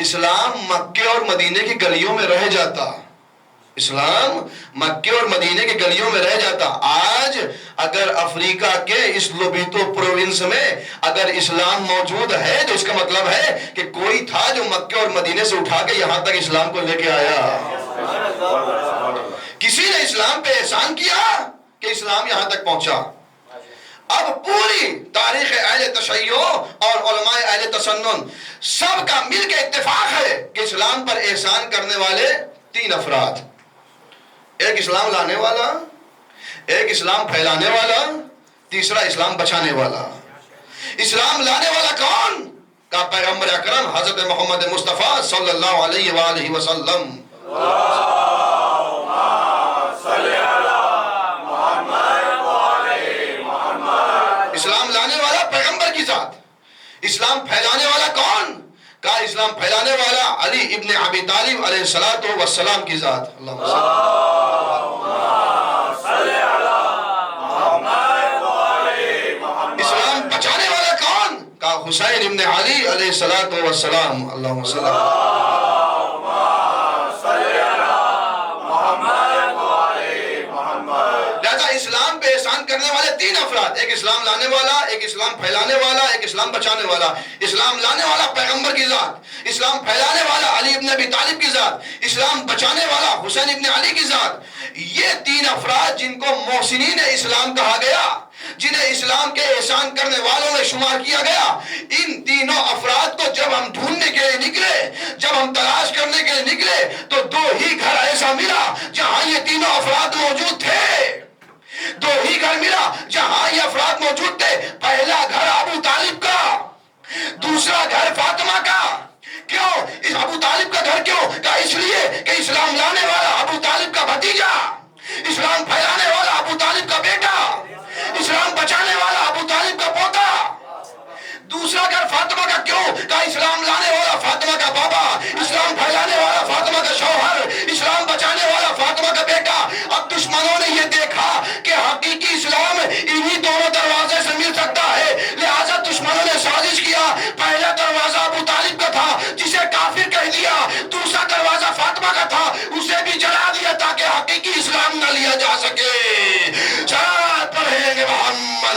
اسلام مکے اور مدینے کی گلیوں میں رہ جاتا، اسلام مکے اور مدینے کی گلیوں میں رہ جاتا۔ آج اگر افریقہ کے اس لوبیتو پروونس میں اگر اسلام موجود ہے تو اس کا مطلب ہے کہ کوئی تھا جو مکے اور مدینے سے اٹھا کے یہاں تک اسلام کو لے کے آیا، کسی نے اسلام پہ احسان کیا کہ اسلام یہاں تک پہنچا۔ اب پوری تاریخ اہل تشیع اور علماء اہل تسنن سب کا مل کے اتفاق ہے کہ اسلام پر احسان کرنے والے تین افراد، ایک اسلام لانے والا، ایک اسلام پھیلانے والا، تیسرا اسلام بچانے والا۔ اسلام لانے والا کون؟ کا پیغمبر اکرم حضرت محمد مصطفیٰ صلی اللہ علیہ وآلہ وسلم۔ اسلام لانے والا پیغمبر کی ذات۔ اسلام پھیلانے والا کون؟ کہا اسلام پھیلانے والا علی ابن ابی طالب علیہ الصلوۃ والسلام کی ذات۔ اللہم صلی علی محمد۔ اسلام بچانے والا کون؟ کہا حسین ابن علی علیہ الصلوۃ والسلام۔ اللہم صلی اسلام پہ احسان کرنے والے تین افراد، ایک اسلام لانے والا، ایک اسلام پھیلانے والا، ایک اسلام بچانے والا۔ اسلام لانے والا پیغمبر کی ذات، اسلام پھیلانے والا علی ابن ابی طالب کی ذات، اسلام بچانے والا حسین ابن علی کی ذات۔ یہ تین افراد جن کو محسنین اسلام کہا گیا، جنہیں اسلام کے احسان کرنے والوں میں شمار کیا گیا، ان تینوں افراد کو جب ہم ڈھونڈنے کے لیے نکلے، جب ہم تلاش کرنے کے لیے نکلے تو دو ہی گھر ایسا ملا جہاں یہ تینوں افراد موجود تھے، دو ہی گھر ملا جہاں یہ افراد موجود تھے۔ پہلا گھر ابو طالب کا، دوسرا گھر فاطمہ کا۔ کیوں اس ابو طالب کا گھر کیوں؟ کہ اس لیے کہ اسلام لانے والا ابو طالب کا بھتیجا، اسلام پھیلانے والا ابو طالب کا بیٹا، اسلام بچانے والا ابو طالب کا پوتا۔ دوسرا گھر فاطمہ کا کیوں؟ کہ اسلام لانے والا فاطمہ کا بابا، اسلام پھیلانے والا فاطمہ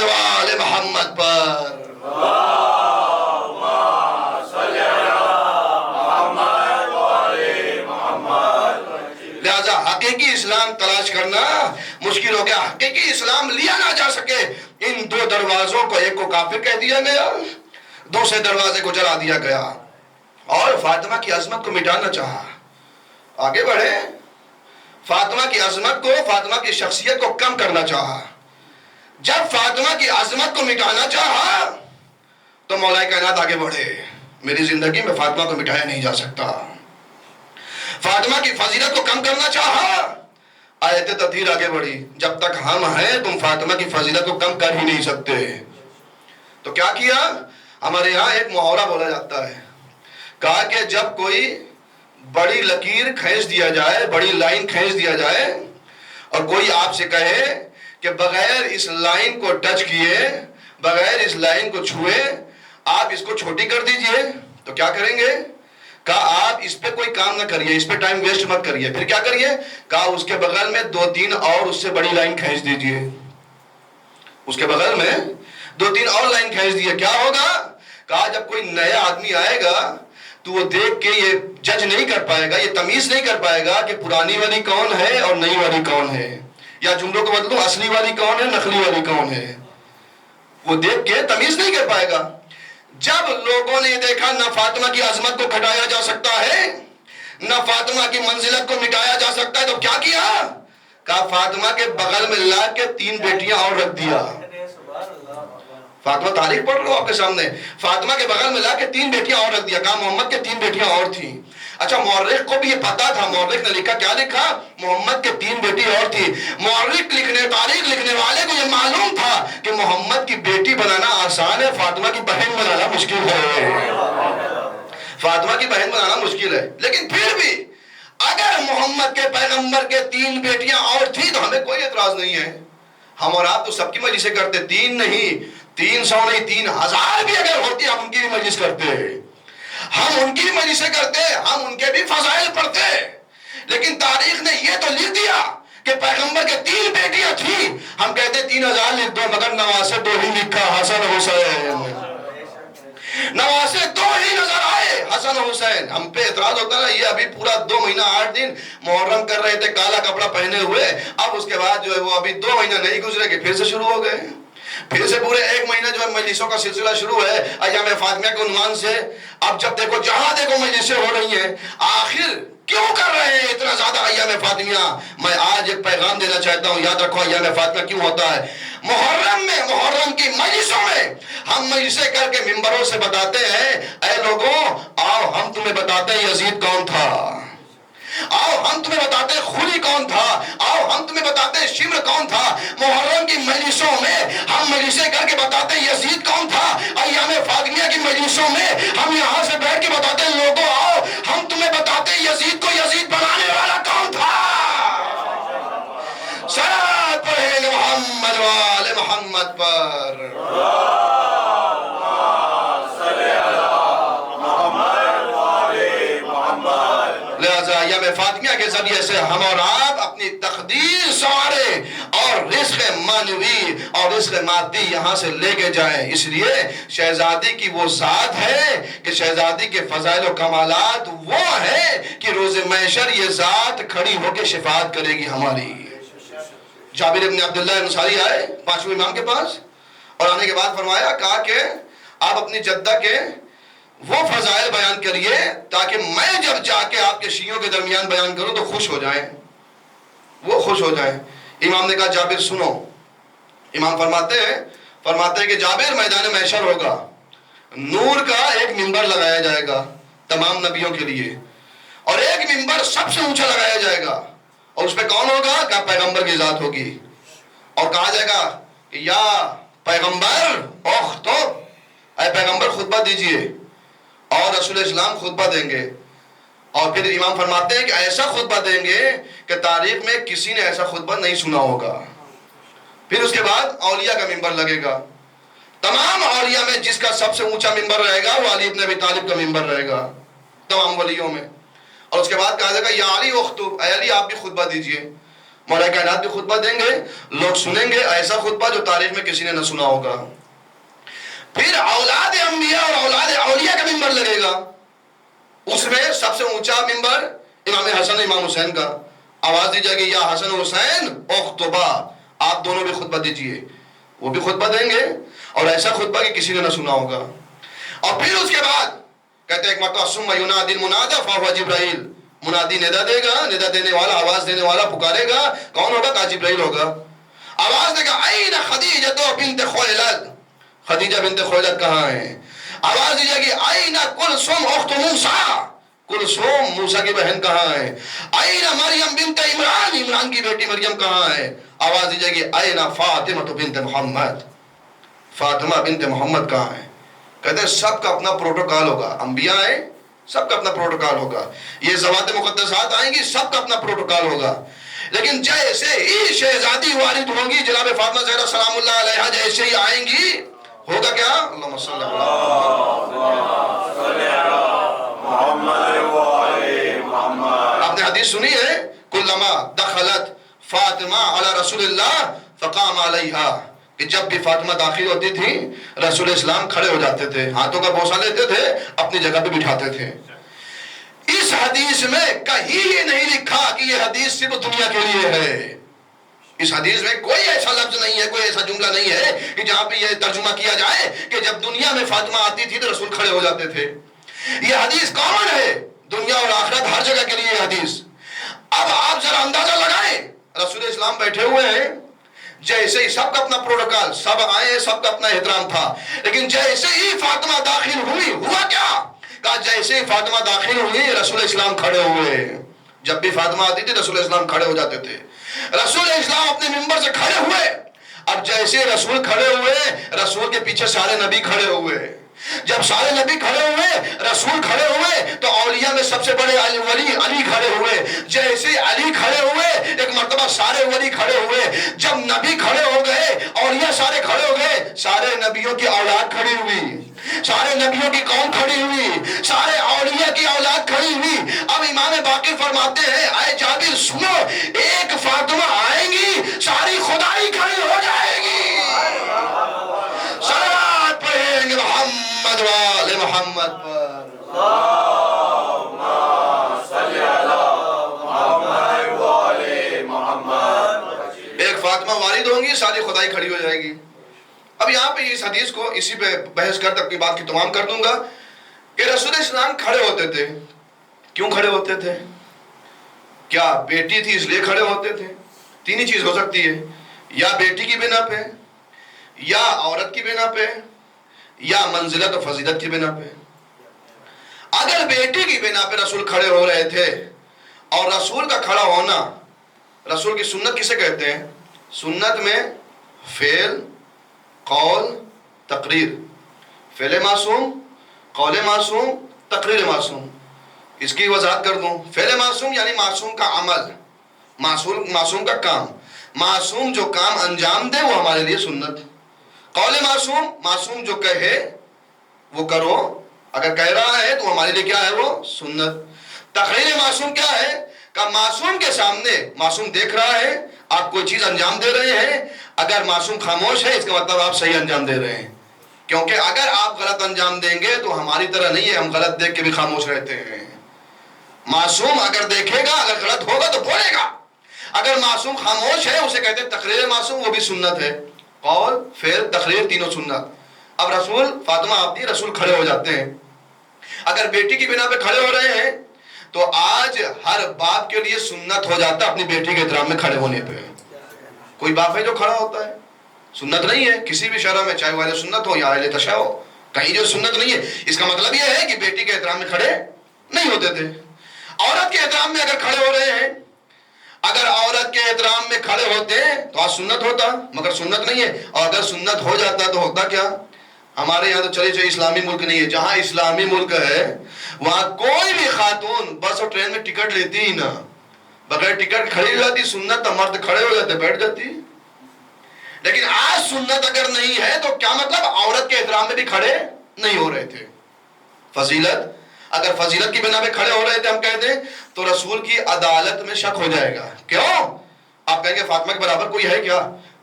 محمد وآل محمد پر۔ لہذا حقیقی اسلام تلاش کرنا مشکل ہو گیا۔ حقیقی اسلام لیا نہ جا سکے، ان دو دروازوں کو، ایک کو کافر کہہ دیا گیا، دوسرے دروازے کو جلا دیا گیا، اور فاطمہ کی عظمت کو مٹانا چاہا۔ آگے بڑھے، فاطمہ کی عظمت کو، فاطمہ کی شخصیت کو کم کرنا چاہا۔ جب فاطمہ کی عظمت کو مٹانا چاہا تو مولا کائنات آگے بڑھے، میری زندگی میں فاطمہ کو مٹایا نہیں جا سکتا۔ فاطمہ کی فضیلت کو کم کرنا چاہا، آیت تطہیر آگے بڑھی، جب تک ہم ہیں تم فاطمہ کی فضیلت کو کم کر ہی نہیں سکتے۔ تو کیا کیا؟ ہمارے یہاں ایک محاورہ بولا جاتا ہے، کہا کہ جب کوئی بڑی لکیر کھینچ دیا جائے، بڑی لائن کھینچ دیا جائے، اور کوئی آپ سے کہے کہ بغیر اس لائن کو ٹچ کیے، بغیر اس لائن کو چھوئے آپ اس کو چھوٹی کر دیجئے، تو کیا کریں گے؟ کہا آپ اس پہ کوئی کام نہ کریے، اس پہ ٹائم ویسٹ مت کریے، پھر کیا کریے؟ کہا اس کے بغل میں 2-3 اور اس سے بڑی لائن کھینچ دیجئے، اس کے بغل میں 2-3 اور لائن کھینچ دیئے، کیا ہوگا؟ کہا جب کوئی نیا آدمی آئے گا تو وہ دیکھ کے یہ جج نہیں کر پائے گا، یہ تمیز نہیں کر پائے گا کہ پرانی والی کون ہے اور نئی والی کون ہے، یا جملوں کو بدلوں، اصلی والی کون ہے، نقلی والی کون ہے، وہ دیکھ کے تمیز نہیں کر پائے گا۔ جب لوگوں نے دیکھا نہ فاطمہ کی عظمت کو گھٹایا جا سکتا ہے، نہ فاطمہ کی منزلت کو مٹایا جا سکتا ہے، تو کیا کیا؟ کہا فاطمہ کے بغل میں لا کے 3 بیٹیاں اور رکھ دیا۔ فاطمہ تاریخ پڑھ لو آپ کے سامنے، فاطمہ کے بغل میں لا کے 3 بیٹیاں اور رکھ دیا۔ کہا محمد کے 3 بیٹیاں اور تھیں۔ اچھا مورخ کو بھی یہ پتا تھا، مورخ نے لکھا، کیا لکھا؟ محمد کے 3 بیٹی اور تھی۔ مورخ لکھنے، تاریخ لکھنے والے کو یہ معلوم تھا کہ محمد کی بیٹی بنانا آسان ہے، فاطمہ کی بہن بنانا مشکل ہے، فاطمہ کی بہن بنانا مشکل ہے۔ لیکن پھر بھی اگر محمد کے پیغمبر کے 3 بیٹیاں اور تھی تو ہمیں کوئی اعتراض نہیں ہے، ہم اور آپ تو سب کی مجلسیں کرتے، 3 نہیں، 300 نہیں، 3000 بھی اگر ہوتی ہم ان کی بھی مجلس کرتے، ہم ان کی بھی مجلسیں کرتے، ہم ان کے بھی فضائل پڑھتے۔ لیکن تاریخ نے یہ تو لکھ دیا کہ پیغمبر کے 3 بیٹیاں تھیں، ہم کہتے 3000 لکھ دو، مگر نواسے 2 ہی لکھا، حسن حسین، نواسے 2 ہی نظر آئے، حسن حسین۔ ہم پہ اعتراض ہوتا ہے یہ ابھی پورا 2 مہینہ 8 دن محرم کر رہے تھے کالا کپڑا پہنے ہوئے، اب اس کے بعد جو ہے وہ ابھی 2 مہینہ نہیں گزرے کہ پھر سے شروع ہو گئے، پھر سے پورے 1 مہینہ جو ہے مجلسوں کا سلسلہ شروع ہے ایام فاطمیہ کے عنوان سے۔ اب جب دیکھو جہاں دیکھو مجلسیں ہو رہی ہیں، آخر کیوں کر رہے ہیں اتنا زیادہ ایام فاطمیہ؟ میں آج ایک پیغام دینا چاہتا ہوں، یاد رکھو ایام فاطمیہ کیوں ہوتا ہے۔ محرم میں، محرم کی مجلسوں میں ہم مجلسیں کر کے ممبروں سے بتاتے ہیں، اے لوگوں آؤ ہم تمہیں بتاتے ہیں یزید کون تھا، آؤ ہم تمہیں بتاتے خلی کون تھا، آؤ ہم تمہیں بتاتے شمر کون تھا۔ محرم کی مجلسوں میں ہم مجلسیں کر کے بتاتے یزید کون تھا، ایام فاطمیہ کی مجلسوں میں ہم یہاں سے بیٹھ کے بتاتے لوگوں آؤ ہم تمہیں بتاتے یزید کو یزید بنانے والا کون تھا۔ صلوات پڑھیں محمد وآل محمد پر۔ لہذا ایام فاطمیہ کے ذریعے سے ہم اور آپ اپنی تقدیر سنوارے اور رزق معنوی اور رزق مادی یہاں سے لے کے جائیں۔ اس لیے شہزادی کی وہ ذات ہے کہ شہزادی کے فضائل و کمالات وہ ہے کہ روز محشر یہ ذات کھڑی ہو کے شفاعت کرے گی ہماری۔ جابر بن عبداللہ انصاری آئے 5ویں امام کے پاس اور آنے کے بعد فرمایا، کہا کہ آپ اپنی جدہ کے وہ فضائل بیان کریے تاکہ میں جب جا کے آپ کے شیعوں کے درمیان بیان کروں تو خوش ہو جائیں، وہ خوش ہو جائیں۔ امام نے کہا جابر سنو، امام فرماتے ہیں کہ جابر میدان محشر ہوگا، نور کا ایک منبر لگایا جائے گا تمام نبیوں کے لیے، اور ایک منبر سب سے اونچا لگایا جائے گا، اور اس پہ کون ہوگا؟ کہا پیغمبر کی ذات ہوگی، اور کہا جائے گا کہ یا پیغمبر اخطب، اے پیغمبر خطبہ دیجئے، اور رسول اسلام خطبہ دیں گے، اور پھر امام فرماتے ہیں کہ ایسا خطبہ دیں گے کہ تاریخ میں کسی نے ایسا خطبہ نہیں سنا ہوگا۔ پھر اس کے بعد اولیاء کا منبر لگے گا، تمام اولیاء میں جس کا سب سے اونچا منبر رہے گا وہ علی ابن ابی طالب کا منبر رہے گا تمام ولیوں میں، اور اس کے بعد کہا جائے گا یا علی اخطب، اے علی آپ بھی خطبہ دیجئے، مولا کائنات بھی خطبہ دیں گے، لوگ سنیں گے، ایسا خطبہ جو تاریخ میں کسی نے نہ سنا ہوگا۔ پھر اولاد انبیاء اور اولاد اولیاء کا ممبر لگے گا، اس میں سب سے اونچا ممبر امام حسن امام حسین کا، آواز دی جائے گی یا حسن حسین اخطبا، آپ دونوں بھی خطبہ دیجئے، وہ بھی خطبہ دیں گے، اور ایسا خطبہ کہ کسی نے نہ سنا ہوگا۔ اور پھر اس کے بعد کہتے ہیں ایک مرتبہ ثم ینادی المنادی فہو جبرائیل، منادی ندا دے گا، ندا دینے والا، آواز دینے والا پکارے گا، کون ہوگا؟ کہا جبرائیل ہوگا، آواز دے گا این خدیجہ بنت خویلد، خدیجہ بنت خویلد کہاں ہیں؟ آواز دی جائے گی این کلثوم اخت موسیٰ، کلثوم موسیٰ کی بہن کہاں ہے؟ این مریم بنت عمران، عمران کی بیٹی مریم کہاں ہے؟ آواز دی جائے گی این فاطمہ بنت محمد، فاطمہ بنت محمد کہاں ہے؟ کہتے ہیں سب کا اپنا پروٹوکال ہوگا، انبیاء ہیں سب کا اپنا پروٹوکال ہوگا، یہ ذوات مقدسات آئیں گی سب کا اپنا پروٹوکال ہوگا، لیکن جیسے ہی شہزادی وارد ہوں گی جناب فاطمہ زہرا سلام اللہ علیہا جیسے ہی آئیں گی ہوگا کیا؟ اللہم صلی اللہ، آپ نے حدیث سنی ہے کلما دخلت فاطمہ علی رسول اللہ فقام علیہا، کہ جب بھی فاطمہ داخل ہوتی تھی رسول اسلام کھڑے ہو جاتے تھے، ہاتھوں کا بوسہ لیتے تھے، اپنی جگہ پہ بٹھاتے تھے۔ اس حدیث میں کہیں یہ نہیں لکھا کہ یہ حدیث صرف دنیا کے لیے ہے، اس حدیث میں کوئی ایسا لفظ نہیں ہے، کوئی ایسا جملہ نہیں ہے کہ جہاں پہ یہ ترجمہ کیا جائے کہ جب دنیا میں فاطمہ آتی تھی تو رسول کھڑے ہو جاتے تھے۔ یہ حدیث کامن ہے دنیا اور آخرت ہر جگہ کے لیے حدیث۔ اب آپ ذرا اندازہ لگائیں، رسول اسلام بیٹھے ہوئے ہیں، جیسے ہی سب کا اپنا پروٹوکال، سب آئے، سب کا اپنا احترام تھا، لیکن جیسے ہی فاطمہ داخل ہوئی ہوا کیا؟ کہا جیسے ہی فاطمہ داخل ہوئی رسول اسلام کھڑے ہوئے، جب بھی فاطمہ آتی تھی رسول اسلام کھڑے ہو جاتے تھے، رسول اسلام اپنے منبر سے کھڑے ہوئے، اب جیسے رسول کھڑے ہوئے رسول کے پیچھے سارے نبی کھڑے ہوئے، جب سارے نبی کھڑے ہوئے رسول کھڑے ہوئے تو اولیاء میں سب سے بڑے ولی علی کھڑے ہوئے، جیسے علی کھڑے ہوئے ایک مرتبہ سارے ولی کھڑے ہوئے، جب نبی کھڑے ہو گئے اولیاء سارے کھڑے ہو گئے، سارے نبیوں کی اولاد کھڑی ہوئی، سارے نبیوں کی قوم کھڑی ہوئی، سارے اولیاء کی اولاد کھڑی ہوئی۔ اب امام باقر فرماتے ہیں اے جابر سنو، ایک فاطمہ آئیں گی ساری خدائی کھڑی ہو جائے گی، صلوات پڑھیں گے محمد وآل محمد پر، اللہم صلی علی محمد وآل محمد۔ ایک فاطمہ وارد ہوں گی ساری خدائی کھڑی ہو جائے گی۔ اب یہاں پہ اس حدیث کو اسی پہ بحث کرتے اپنی بات کی تمام کر دوں گا کہ رسول اسلام کھڑے ہوتے تھے، کیوں کھڑے ہوتے تھے؟ کیا بیٹی تھی اس لیے کھڑے ہوتے تھے؟ تین ہی چیز ہو سکتی ہے، یا بیٹی کی بنا پہ، یا عورت کی بنا پہ، یا منزلت و فضیلت کی بنا پہ۔ اگر بیٹی کی بنا پہ رسول کھڑے ہو رہے تھے، اور رسول کا کھڑا ہونا، رسول کی سنت کسے کہتے ہیں؟ سنت میں فعل، قول، تقریر، فعل معصوم، قول معصوم، تقریر معصوم۔ اس کی وضاحت کر دوں، فعل معصوم یعنی معصوم کا عمل، معصوم کا کام، معصوم جو کام انجام دے وہ ہمارے لیے سنت۔ قول معصوم، معصوم جو کہے وہ کرو، اگر کہہ رہا ہے تو ہمارے لیے کیا ہے؟ وہ سنت۔ تقریر معصوم کیا ہے؟ کہ معصوم کے سامنے، معصوم دیکھ رہا ہے آپ کوئی چیز انجام دے رہے ہیں، اگر معصوم خاموش ہے اس کا مطلب آپ صحیح انجام دے رہے ہیں، کیونکہ اگر آپ غلط انجام دیں گے تو ہماری طرح نہیں ہے، ہم غلط دیکھ کے بھی خاموش رہتے ہیں۔ معصوم اگر دیکھے گا، اگر غلط ہوگا تو بولے گا، اگر معصوم خاموش ہے اسے کہتے ہیں تقریر معصوم، وہ بھی سنت ہے۔ قول، فعل، تقریر تینوں سنت۔ اب رسول فاطمہ آتی، رسول کھڑے ہو جاتے ہیں، اگر بیٹی کی بنا پہ کھڑے ہو رہے ہیں تو آج ہر باپ کے لیے سنت ہو جاتا اپنی بیٹی کے احترام میں کھڑے ہونے پہ۔ کوئی باپ ہے جو کھڑا ہوتا ہے؟ سنت نہیں ہے کسی بھی شرع میں، چاہے والے سنت ہو یا اہل تشیع ہو، کہیں جو سنت نہیں ہے۔ اس کا مطلب یہ ہے کہ بیٹی کے احترام میں کھڑے نہیں ہوتے تھے۔ عورت کے احترام میں اگر کھڑے ہو رہے ہیں، اگر عورت کے احترام میں کھڑے ہوتے تو آج سنت ہوتا، مگر سنت نہیں ہے، اور اگر سنت ہو جاتا تو ہوتا کیا؟ ہمارے یہاں تو چلے اسلامی ملک نہیں ہے، جہاں اسلامی ملک ہے وہاں کوئی بھی خاتون بس اور ٹرین میں ٹکٹ لیتی ہی نہ، بغیر ٹکٹ کھڑی ہو جاتی، سنت تو مرد کھڑے ہو جاتے بیٹھ جاتی۔ لیکن آج سنت اگر نہیں ہے تو کیا مطلب؟ عورت کے احترام میں بھی کھڑے نہیں ہو رہے تھے۔ فضیلت، اگر فضیلت کی بنا پہ کھڑے ہو رہے تھے ہم کہتے ہیں تو رسول کی عدالت میں شک ہو جائے گا۔ کیوں؟ آپ کہیں گے فاطمہ کے برابر کوئی ہے کیا؟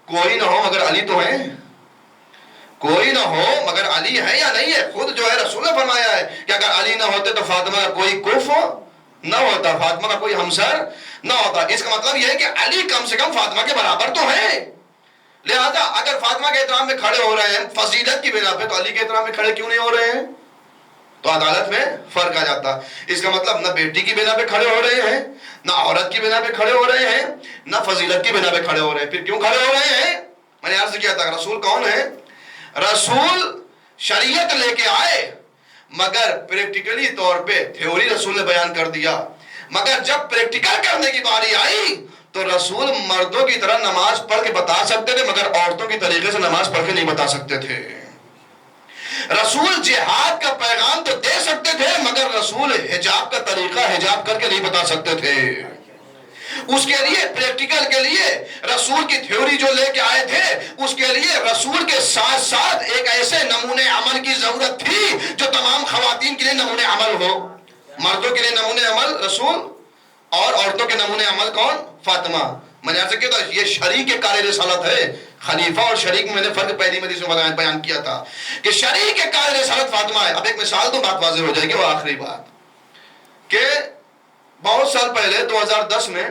کوئی نہ ہو مگر علی تو ہیں، کوئی نہ ہو مگر علی ہے یا نہیں ہے؟ خود جو ہے رسول نے فرمایا ہے کہ اگر علی نہ ہوتے تو فاطمہ کا کوئی کف نہ ہوتا، فاطمہ کا کوئی ہمسر نہ ہوتا۔ اس کا مطلب یہ ہے کہ علی کم سے کم فاطمہ کے برابر تو ہے، لہذا اگر فاطمہ کے احترام میں کھڑے ہو رہے ہیں فضیلت کی بنا پہ، تو علی کے احترام میں کھڑے کیوں نہیں ہو رہے ہیں؟ تو عدالت میں فرق آ جاتا۔ اس کا مطلب نہ بیٹی کی بنا پہ کھڑے ہو رہے ہیں، نہ عورت کی بنا پہ کھڑے ہو رہے ہیں، نہ فضیلت کی بنا پہ کھڑے ہو رہے ہیں۔ پھر کیوں کھڑے ہو رہے ہیں؟ میں نے عرض کیا تھا رسول کون ہے؟ رسول شریعت لے کے آئے، مگر پریکٹیکلی طور پہ تھیوری رسول نے بیان کر دیا، مگر جب پریکٹیکل کرنے کی باری آئی تو رسول مردوں کی طرح نماز پڑھ کے بتا سکتے تھے، مگر عورتوں کی طریقے سے نماز پڑھ کے نہیں بتا سکتے تھے۔ رسول جہاد کا پیغام تو دے سکتے تھے، مگر رسول حجاب کا طریقہ حجاب کر کے نہیں بتا سکتے تھے۔ اس کے لیے پریکٹیکل کے لیے رسول کی تھیوری جو لے کے آئے تھے، اس کے لیے رسول کے ساتھ ساتھ ایک ایسے نمونے عمل کی ضرورت تھی جو تمام خواتین کے لیے نمونے عمل ہو۔ مردوں کے لیے نمونے عمل رسول، اور عورتوں کے نمونے عمل کون؟ فاطمہ۔ میں نے عرض کیا تھا یہ شریک کار رسالت ہے۔ خلیفہ اور شریک میں نے فرق پہلی مجلس میں بیان کیا تھا کہ شریک کار رسالت فاطمہ ہے۔ اب ایک مثال تو بات واضح ہو جائے گی، وہ آخری بات کہ بہت سال پہلے 2010 میں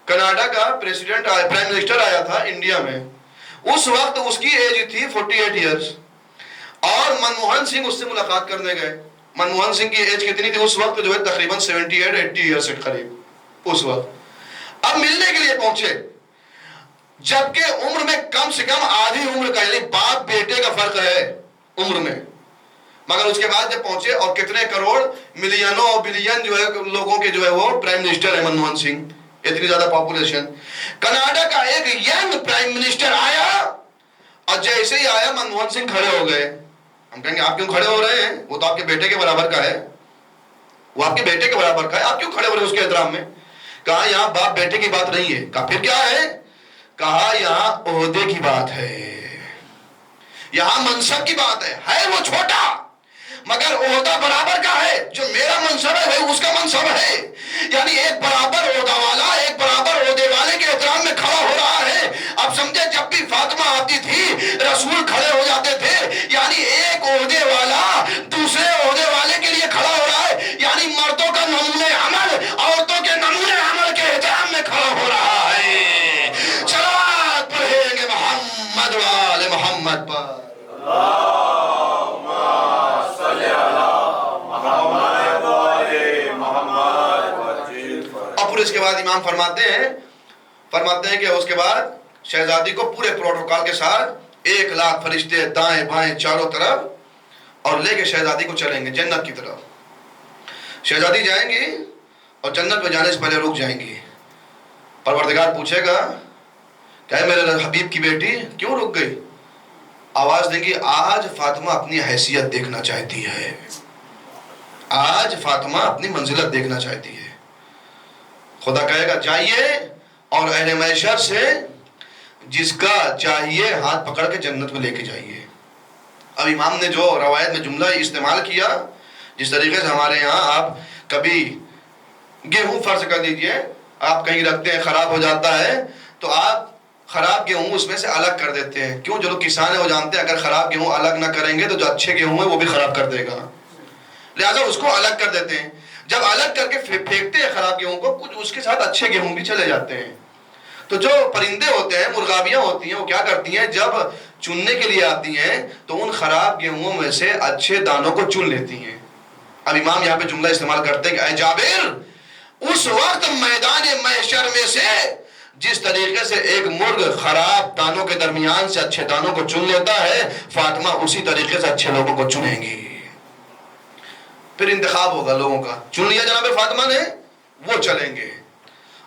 کینیڈا کا پرائم منسٹر آیا تھا انڈیا میں۔ اس وقت اس کی ایج تھی 48 ایئرز، اور منموہن سنگھ اس سے ملاقات کرنے گئے۔ منموہن سنگھ کی ایج کتنی تھی اس وقت؟ جو ہے تقریباً 78-80 ایئرز کے قریب اس وقت۔ اب ملنے کے لیے پہنچے، جبکہ عمر میں کم سے کم آدھی عمر کا، یعنی باپ بیٹے کا فرق ہے عمر میں، مگر اس کے بعد جب پہنچے، اور کتنے کروڑ ملینوں اور بلین جو ہے لوگوں کے جو ہے وہ پرائم منسٹر ہے منموہن سنگھ، اتنی زیادہ پاپولیشن۔ کینیڈا کا ایک ینگ پرائم منسٹر آیا، اور جیسے ہی آیا منموہن سنگھ کھڑے ہو گئے۔ ہم کہیں گے آپ کیوں کھڑے ہو رہے ہیں؟ وہ تو آپ کے بیٹے کے برابر کا ہے، وہ آپ کے بیٹے کے برابر کا ہے، آپ کیوں کھڑے ہو رہے ہیں اس کے احترام میں؟ کہا یہاں باپ بیٹے کی بات نہیں ہے۔ کہا پھر کیا ہے؟ کہا یہاں عہدے کی بات ہے، یہاں منصب کی بات ہے وہ چھوٹا مگر عہدہ برابر کا ہے، جو میرا منصب ہے وہ اس کا منصب ہے۔ یعنی ایک برابر عہدہ والا ایک برابر عہدے والے کے احترام میں کھڑا ہو رہا ہے۔ اب سمجھے جب بھی فاطمہ آتی تھی رسول کھڑے ہو جاتے تھے، یعنی ایک عہدے والا دوسرے عہدے والے کے لیے کھڑا ہو رہا ہے، یعنی مردوں کا نمونے عمل عورتوں کے نمونے عمل کے احترام میں کھڑا ہو رہا ہے۔ صلوات پڑھیں گے محمد وآل محمد پر۔ اس کے بعد امام فرماتے ہیں کہ اس کے بعد شہزادی کو پورے پروٹوکول کے ساتھ 1,00,000 فرشتے دائیں بائیں چاروں طرف اور لے کے شہزادی کو چلیں گے جنت کی طرف۔ شہزادی جائیں گی اور جنت میں جانے سے پہلے رک جائیں گی۔ پروردگار پوچھے گا کہ میرے حبیب کی بیٹی کیوں رک گئی؟ آواز دیں گی آج فاطمہ اپنی حیثیت دیکھنا چاہتی ہے، آج فاطمہ اپنی منزلت دیکھنا چاہتی ہے۔ خدا کہے گا جائیے اور اہل محشر سے جس کا چاہیے ہاتھ پکڑ کے جنت میں لے کے جائیے۔ اب امام نے جو روایت میں جملہ استعمال کیا، جس طریقے سے ہمارے یہاں آپ کبھی گیہوں فرض کر دیجئے آپ کہیں رکھتے ہیں خراب ہو جاتا ہے تو آپ خراب گیہوں اس میں سے الگ کر دیتے ہیں۔ کیوں؟ جو لوگ کسان ہیں وہ جانتے ہیں اگر خراب گیہوں الگ نہ کریں گے تو جو اچھے گیہوں ہیں وہ بھی خراب کر دے گا، لہٰذا اس کو الگ کر دیتے ہیں۔ جب الگ کر کے پھینکتے ہیں خراب گیہوں کو، کچھ اس کے ساتھ اچھے گیہوں بھی چلے جاتے ہیں۔ تو جو پرندے ہوتے ہیں، مرغابیاں ہوتی ہیں، وہ کیا کرتی ہیں جب چننے کے لیے آتی ہیں تو ان خراب گیہوں میں سے اچھے دانوں کو چن لیتی ہیں۔ اب امام یہاں پہ جملہ استعمال کرتے ہیں کہ اے جابر، اس وقت میدان محشر میں سے جس طریقے سے ایک مرغ خراب دانوں کے درمیان سے اچھے دانوں کو چن لیتا ہے، فاطمہ اسی طریقے سے اچھے لوگوں کو چنیں گی۔ پھر انتخاب ہوگا لوگوں کا، چن لیا جناب فاطمہ نے، وہ چلیں گے،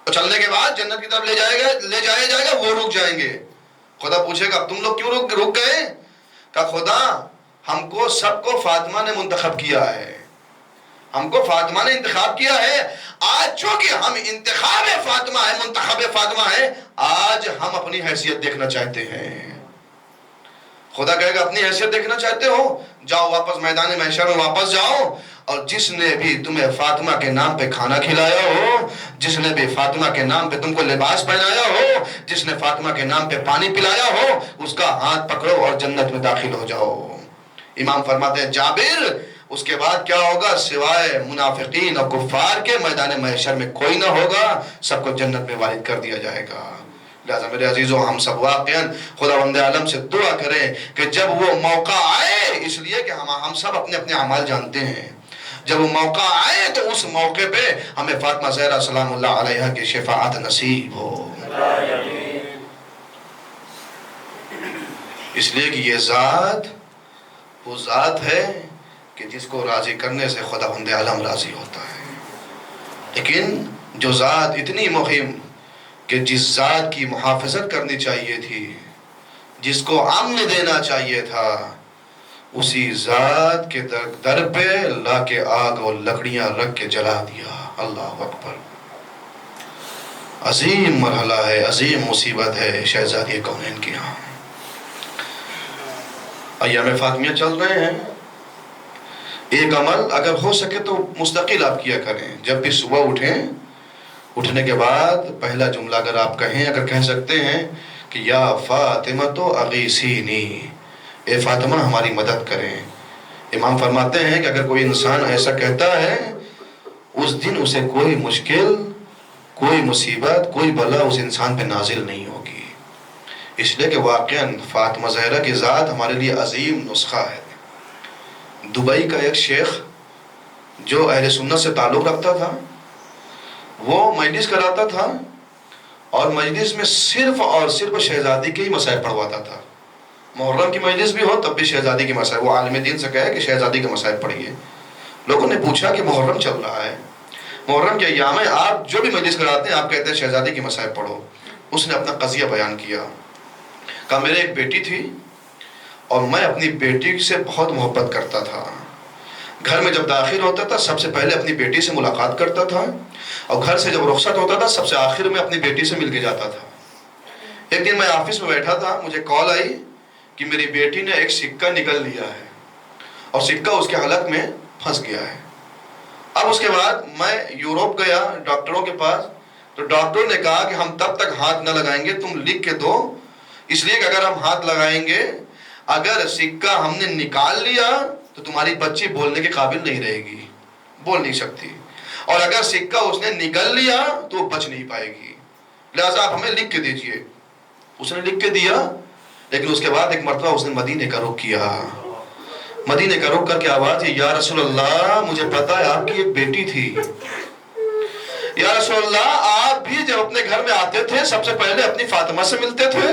اور چلنے کے بعد جنت کی طرف لے جایا جائے گا، وہ رک جائیں گے۔ خدا پوچھے گا تم لوگ کیوں رک گئے؟ کہ خدا ہم کو سب کو فاطمہ نے منتخب کیا ہے، ہم کو فاطمہ نے انتخاب کیا ہے۔ آج چونکہ ہم انتخاب فاطمہ ہے، منتخب فاطمہ ہے، آج ہم اپنی حیثیت دیکھنا چاہتے ہیں۔ خدا کہے گا اپنی حیثیت دیکھنا چاہتے ہو، جاؤ واپس میدان محشر میں واپس جاؤ، اور جس نے بھی تمہیں فاطمہ کے نام پہ کھانا کھلایا ہو، جس نے بھی فاطمہ کے نام پہ تم کو لباس پہنایا ہو، جس نے فاطمہ کے نام پہ پانی پلایا ہو، اس کا ہاتھ پکڑو اور جنت میں داخل ہو جاؤ۔ امام فرماتے ہیں جابر اس کے بعد کیا ہوگا؟ سوائے منافقین اور کفار کے میدان محشر میں کوئی نہ ہوگا، سب کو جنت میں وارد کر دیا جائے گا۔ لہذا میرے عزیزوں، ہم سب واقعاً خداوند عالم سے دعا کریں کہ جب وہ موقع آئے، اس لیے کہ ہم سب اپنے اپنے اعمال جانتے ہیں، جب وہ موقع آئے تو اس موقع پہ ہمیں فاطمہ زہرا سلام اللہ علیہا کی شفاعت نصیب ہو۔ اس لیے کہ یہ ذات وہ ذات ہے کہ جس کو راضی کرنے سے خداوند عالم راضی ہوتا ہے۔ لیکن جو ذات اتنی مہم کہ جس ذات کی محافظت کرنی چاہیے تھی، جس کو امن دینا چاہیے تھا، اسی ذات کے در پہ لا کے آگ اور لکڑیاں رکھ کے جلا دیا۔ اللہ اکبر! عظیم مرحلہ ہے، عظیم مصیبت ہے شہزادی کونین کی۔ ہاں ایام فاطمیہ چل رہے ہیں، ایک عمل اگر ہو سکے تو مستقل آپ کیا کریں۔ جب بھی صبح اٹھیں، اٹھنے کے بعد پہلا جملہ اگر آپ کہیں، اگر کہہ سکتے ہیں کہ یا فاطمہ تو اغیثینی، اے فاطمہ ہماری مدد کریں۔ امام فرماتے ہیں کہ اگر کوئی انسان ایسا کہتا ہے، اس دن اسے کوئی مشکل، کوئی مصیبت، کوئی بلا اس انسان پہ نازل نہیں ہوگی۔ اس لیے کہ واقعاً فاطمہ زہرا کی ذات ہمارے لیے عظیم نسخہ ہے۔ دبئی کا ایک شیخ جو اہل سنت سے تعلق رکھتا تھا، وہ مجلس کراتا تھا اور مجلس میں صرف اور صرف شہزادی کے ہی مسائل پڑھواتا تھا۔ محرم کی مجلس بھی ہو تب بھی شہزادی کے مسائل، وہ عالم دین سے کہے کہ شہزادی کے مسائل پڑھیے۔ لوگوں نے پوچھا کہ محرم چل رہا ہے، محرم کے ایام میں آپ جو بھی مجلس کراتے ہیں آپ کہتے ہیں شہزادی کے مسائل پڑھو۔ اس نے اپنا قضیہ بیان کیا، کہا میرے ایک بیٹی تھی اور میں اپنی بیٹی سے بہت محبت کرتا تھا۔ گھر میں جب داخل ہوتا تھا سب سے پہلے اپنی بیٹی سے ملاقات کرتا تھا، اور گھر سے جب رخصت ہوتا تھا سب سے آخر میں اپنی بیٹی سے مل کے جاتا تھا۔ ایک دن میں آفس میں بیٹھا تھا، مجھے کال آئی کہ میری بیٹی نے ایک سکہ نکل لیا ہے اور سکہ اس کے حلق میں پھنس گیا ہے۔ اب اس کے بعد میں یوروپ گیا ڈاکٹروں کے پاس، تو ڈاکٹروں نے کہا کہ ہم تب تک ہاتھ نہ لگائیں گے، تم لکھ کے دو، اس لیے کہ اگر ہم ہاتھ لگائیں گے، اگر سکہ ہم نے نکال لیا تو تمہاری بچی بولنے کے قابل نہیں رہے گی، بول نہیں سکتی، اور اگر سکہ اس نے نکل لیا تو وہ بچ نہیں پائے گی، لہٰذا آپ ہمیں لکھ کے دیجئے۔ اس نے لکھ کے دیا، لیکن اس کے بعد ایک مرتبہ اس نے مدینے کا رخ کیا۔ مدینے کا رخ کر کے آواز ہے یا رسول اللہ مجھے پتا ہے آپ کی ایک بیٹی تھی، یا رسول اللہ آپ بھی جب اپنے گھر میں آتے تھے سب سے پہلے اپنی فاطمہ سے ملتے تھے،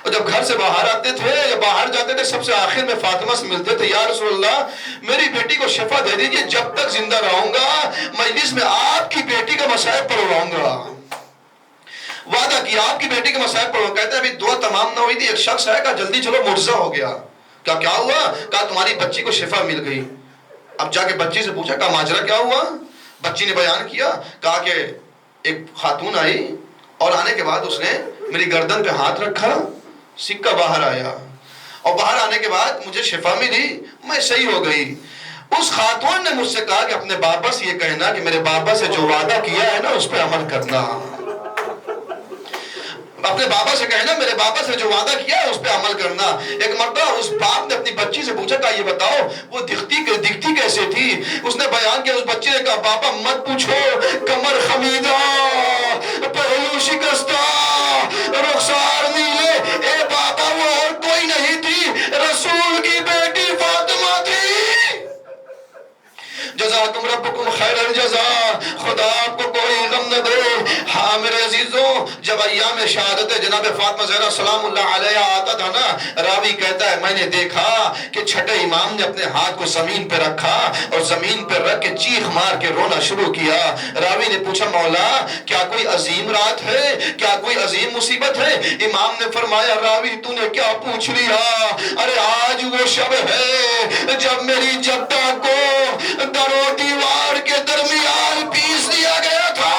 اور جب گھر سے باہر آتے تھے یا باہر جاتے تھے سب سے آخر میں فاطمہ سے ملتے تھے۔ یا رسول اللہ میری بیٹی کو شفا دے دیجئے، جب تک زندہ رہوں گا مجلس میں آپ کی بیٹی کا مسائل پڑھواؤں گا۔ وعدہ کیا آپ کی بیٹی کے مسائل پڑھو۔ کہتے ہیں ابھی دعا تمام نہ ہوئی تھی، ایک شخص ہے کہا جلدی چلو معجزہ ہو گیا۔ کیا ہوا؟ کہا تمہاری بچی کو شفا مل گئی۔ اب جا کے بچی سے پوچھا، کہا ماجرا کیا ہوا؟ بچی نے بیان کیا، کہا کہ ایک خاتون آئی اور آنے کے بعد اس نے میری گردن پہ ہاتھ رکھا، سکہ باہر آیا، اور باہر آنے کے بعد مجھے شفا ملی، میں صحیح ہو گئی۔ اس خاتون نے مجھ سے کہا کہ اپنے بابا سے یہ کہنا کہ میرے بابا سے جو وعدہ کیا ہے نا اس پہ عمل کرنا، اپنے بابا سے کہنا میرے بابا سے جو وعدہ کیا ہے اس پہ عمل کرنا۔ ایک مرتبہ اس باپ نے اپنی بچی سے پوچھا، کہا یہ بتاؤ وہ دکھتی کیسے تھی؟ اس نے بیان کیا، اس بچی نے کہا بابا مت پوچھو، کمر خمیدہ، پہلو شکستہ، رخسار نیلے، اے بابا وہ اور کوئی نہیں تھی، رسول کی بیٹی فاطمہ تھی۔ جزاکم ربکم خیر الجزا، خدا آپ کو کوئی غم نہ دے۔ ہاں میرے عزیزوں، جب ایام شہادت جناب فاطمہ زہرا سلام اللہ علیہ آتا تھا نا، راوی کہتا ہے میں نے دیکھا کہ چھٹے امام نے اپنے ہاتھ کو زمین پہ رکھا اور زمین پہ رکھ کے چیخ مار کے رونا شروع کیا۔ راوی نے پوچھا مولا کیا کوئی عظیم رات ہے، کیا کوئی عظیم مصیبت ہے؟ امام نے فرمایا راوی تو نے کیا پوچھ لیا، ارے آج وہ شب ہے جب میری جدہ کو در و دیوار کے درمیان پیس دیا گیا تھا۔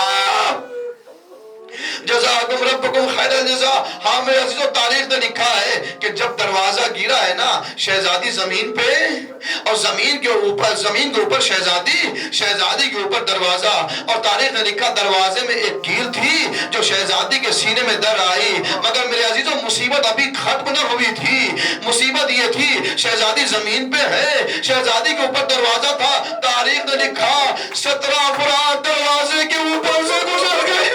جزاکم لکم ربکم خیر الجزاء۔ ہاں میرے عزیزو، تاریخ نے لکھا ہے کہ جب دروازہ گرا ہے نا شہزادی زمین پہ، اور زمین کے اوپر شہزادی کے اوپر دروازہ، اور تاریخ نے لکھا دروازے میں ایک کیل تھی جو شہزادی کے سینے میں در آئی۔ مگر میرے عزیزو مصیبت ابھی ختم نہ ہوئی تھی۔ مصیبت یہ تھی شہزادی زمین پہ ہے، شہزادی کے اوپر دروازہ تھا۔ تاریخ نے لکھا 17 افراد دروازے کے اوپر سے گزر گئے،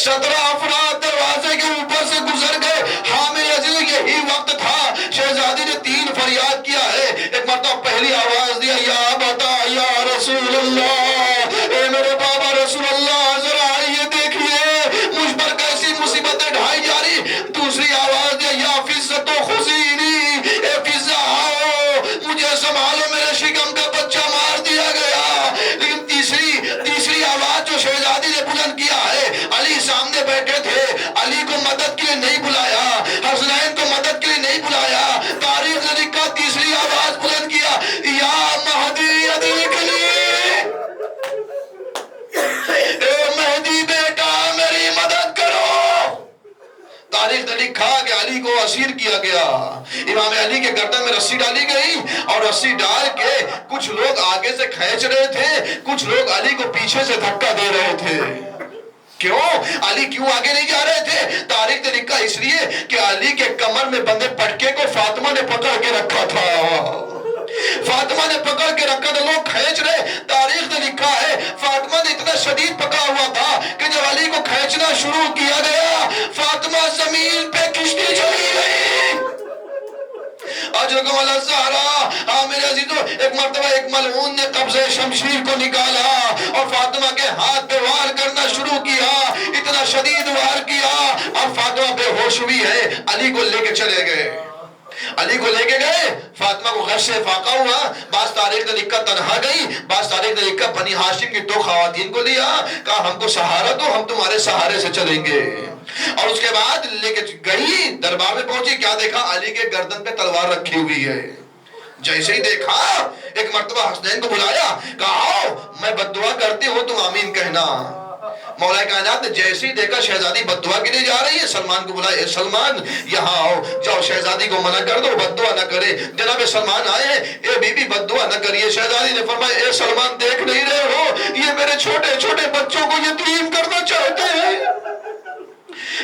17 افراد دروازے کے اوپر سے گزر گئے۔ ہاں میرے عزیز یہی وقت تھا، شہزادی نے 3 فریاد کیا ہے۔ ایک مرتبہ پہلی آواز دیا یا بتا یا رسول اللہ، اے میرے بابا رسول اللہ ذرا یہ دیکھیے مجھ پر کیسی مصیبتیں ڈھائی جا رہی۔ دوسری آواز دیا یا فضت و خزینی، اے فضا آؤ مجھے سنبھالو میرے شکم کا بچہ مار دیا گیا۔ لیکن تیسری آواز جو شہزادی نے بلند کیا ہے، علی سامنے بیٹھے تھے، علی کو مدد کے لیے نہیں بلایا، حسنین کو مدد کے لیے نہیں بلایا۔ تاریخ نے لکھا تیسری آواز بلند کیا یا مہدی ادرکنی، اے مہدی بیٹا میری مدد کرو۔ تاریخ نے لکھا کہ علی کو اسیر کیا گیا، امام علی کے گردن میں رسی ڈالی گئی، اور رسی ڈال کے کچھ لوگ آگے سے کھینچ رہے تھے، کچھ لوگ علی کو پیچھے سے دھکا دے رہے تھے۔ کیوں؟ علی کیوں آگے نہیں جا رہے تھے؟ تاریخ نے لکھا اس لیے کہ علی کے کمر میں بندے پٹکے کو فاطمہ نے پکڑ کے رکھا تھا، فاطمہ نے پکڑ کے رکھا تھا، لوگ کھینچ رہے۔ تاریخ نے لکھا ہے فاطمہ نے اتنا شدید پکڑا ہوا تھا کہ جب علی کو کھینچنا شروع کیا گیا فاطمہ زمین پہ کشتی چلی گئی۔ اجرکم اللہ زہرا۔ ہاں میرے عزیزو، ایک مرتبہ ایک ملعون نے قبضہ شمشیر کو نکالا اور فاطمہ کے ہاتھ پہ وار کرنا شروع کیا، اتنا شدید وار کیا، اب فاطمہ بے ہوش ہوئی ہے، علی کو لے کے چلے گئے، علی کو لے کے گئے، فاطمہ کو غش سے فاقہ ہوا۔ بعض تاریخ نے لکھا تنہا گئی، بعض تاریخ نے لکھا بنی ہاشم کی 2 خواتین کو لیا، کہا ہم کو سہارا دو، ہم تمہارے سہارے سے چلیں گے، اور اس کے بعد لے کے گئی، دربار میں پہنچی، کیا دیکھا علی کے گردن پہ تلوار رکھی ہوئی ہے۔ جیسے ہی دیکھا ایک مرتبہ حسنین کو بلایا، کہا آؤ میں بد دعا کرتی ہوں تم آمین کہنا۔ مولا کائنات نے جیسے ہی دیکھا شہزادی بد دعا کے لیے جا رہی ہے، سلمان کو بلایا، اے سلمان یہاں آؤ، جاؤ شہزادی کو منع کر دو بد دعا نہ کرے۔ جناب سلمان آئے، اے بی بی بد دعا نہ کریے۔ شہزادی نے فرمایا اے سلمان دیکھ نہیں رہے ہو یہ میرے چھوٹے چھوٹے بچوں کو یتیم کرنا چاہتے ہیں،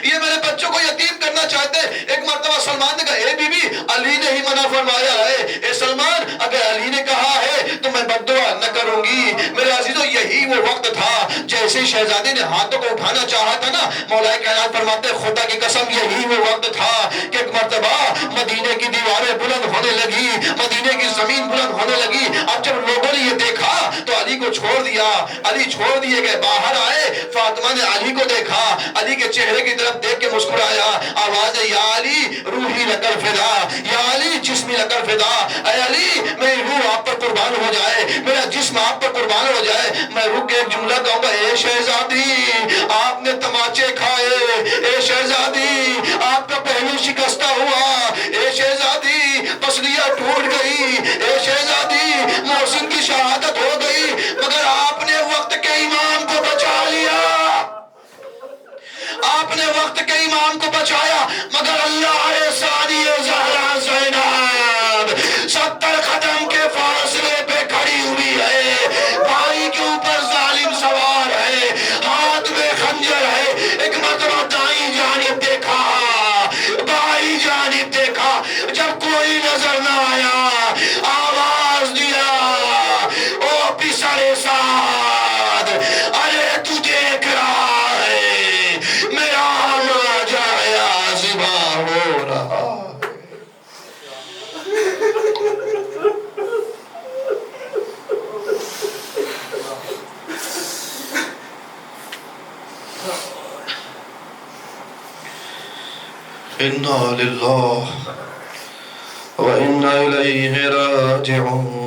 یہ میرے بچوں کو یتیم کرنا چاہتے ہیں۔ ایک مرتبہ سلمان نے کہا اے بی بی علی نے ہی منع فرمایا ہے، اے سلمان اگر علی نے کہا ہے تو میں بد دعا نہ کروں گی۔ میرے عزیزو یہی وہ وقت تھا جیسے شہزادی نے ہاتھوں کو اٹھانا چاہا تھا نا، مولا کائنات فرماتے خدا کی قسم یہی وہ وقت تھا کہ ایک مرتبہ مدینے کی دیواریں بلند ہونے لگی، مدینے کی زمین بلند ہونے لگی۔ اب جب لوگوں نے یہ دیکھا تو علی کو چھوڑ دیا، علی چھوڑ دیے گئے، باہر آئے، فاطمہ نے علی کو دیکھا، علی کے چہرے کی طرف دیکھ کے مسکرایا، آواز ہے یا علی روحی لکر فدا، یا علی جسمی لکر فدا، اے علی میری روح آپ پر قربان ہو جائے، میرا جسم آپ پر قربان ہو جائے۔ میں رک کے ایک جملہ کہوں گا، اے شہزادی آپ نے تماچے کھائے، اے شہزادی آپ کا پہلو شکستہ ہوا، اے شہزادی پسلیاں ٹوٹ گئی، اے شہزادی محسن کی شہادت ہو گئی، مگر آپ نے وقت کے امام کو بچا لیا، آپ نے وقت کے امام کو بچایا، مگر اللہ ثانی زہرا زینب 70 قدم کے فاصلے پہ کھڑی ہوئی ہے، بھائی کے اوپر ظالم سوار ہے، ہاتھ میں خنجر ہے۔ ایک مرتبہ دائیں جانب دیکھا، بائیں جانب دیکھا، جب کوئی نظر نہ آیا آواز دیا او پسر سعد، ارے تو دیکھ رہا ہے میرا ماجا ذبح ہو رہا ہے۔ انا للہ و انا الیہ راجعون۔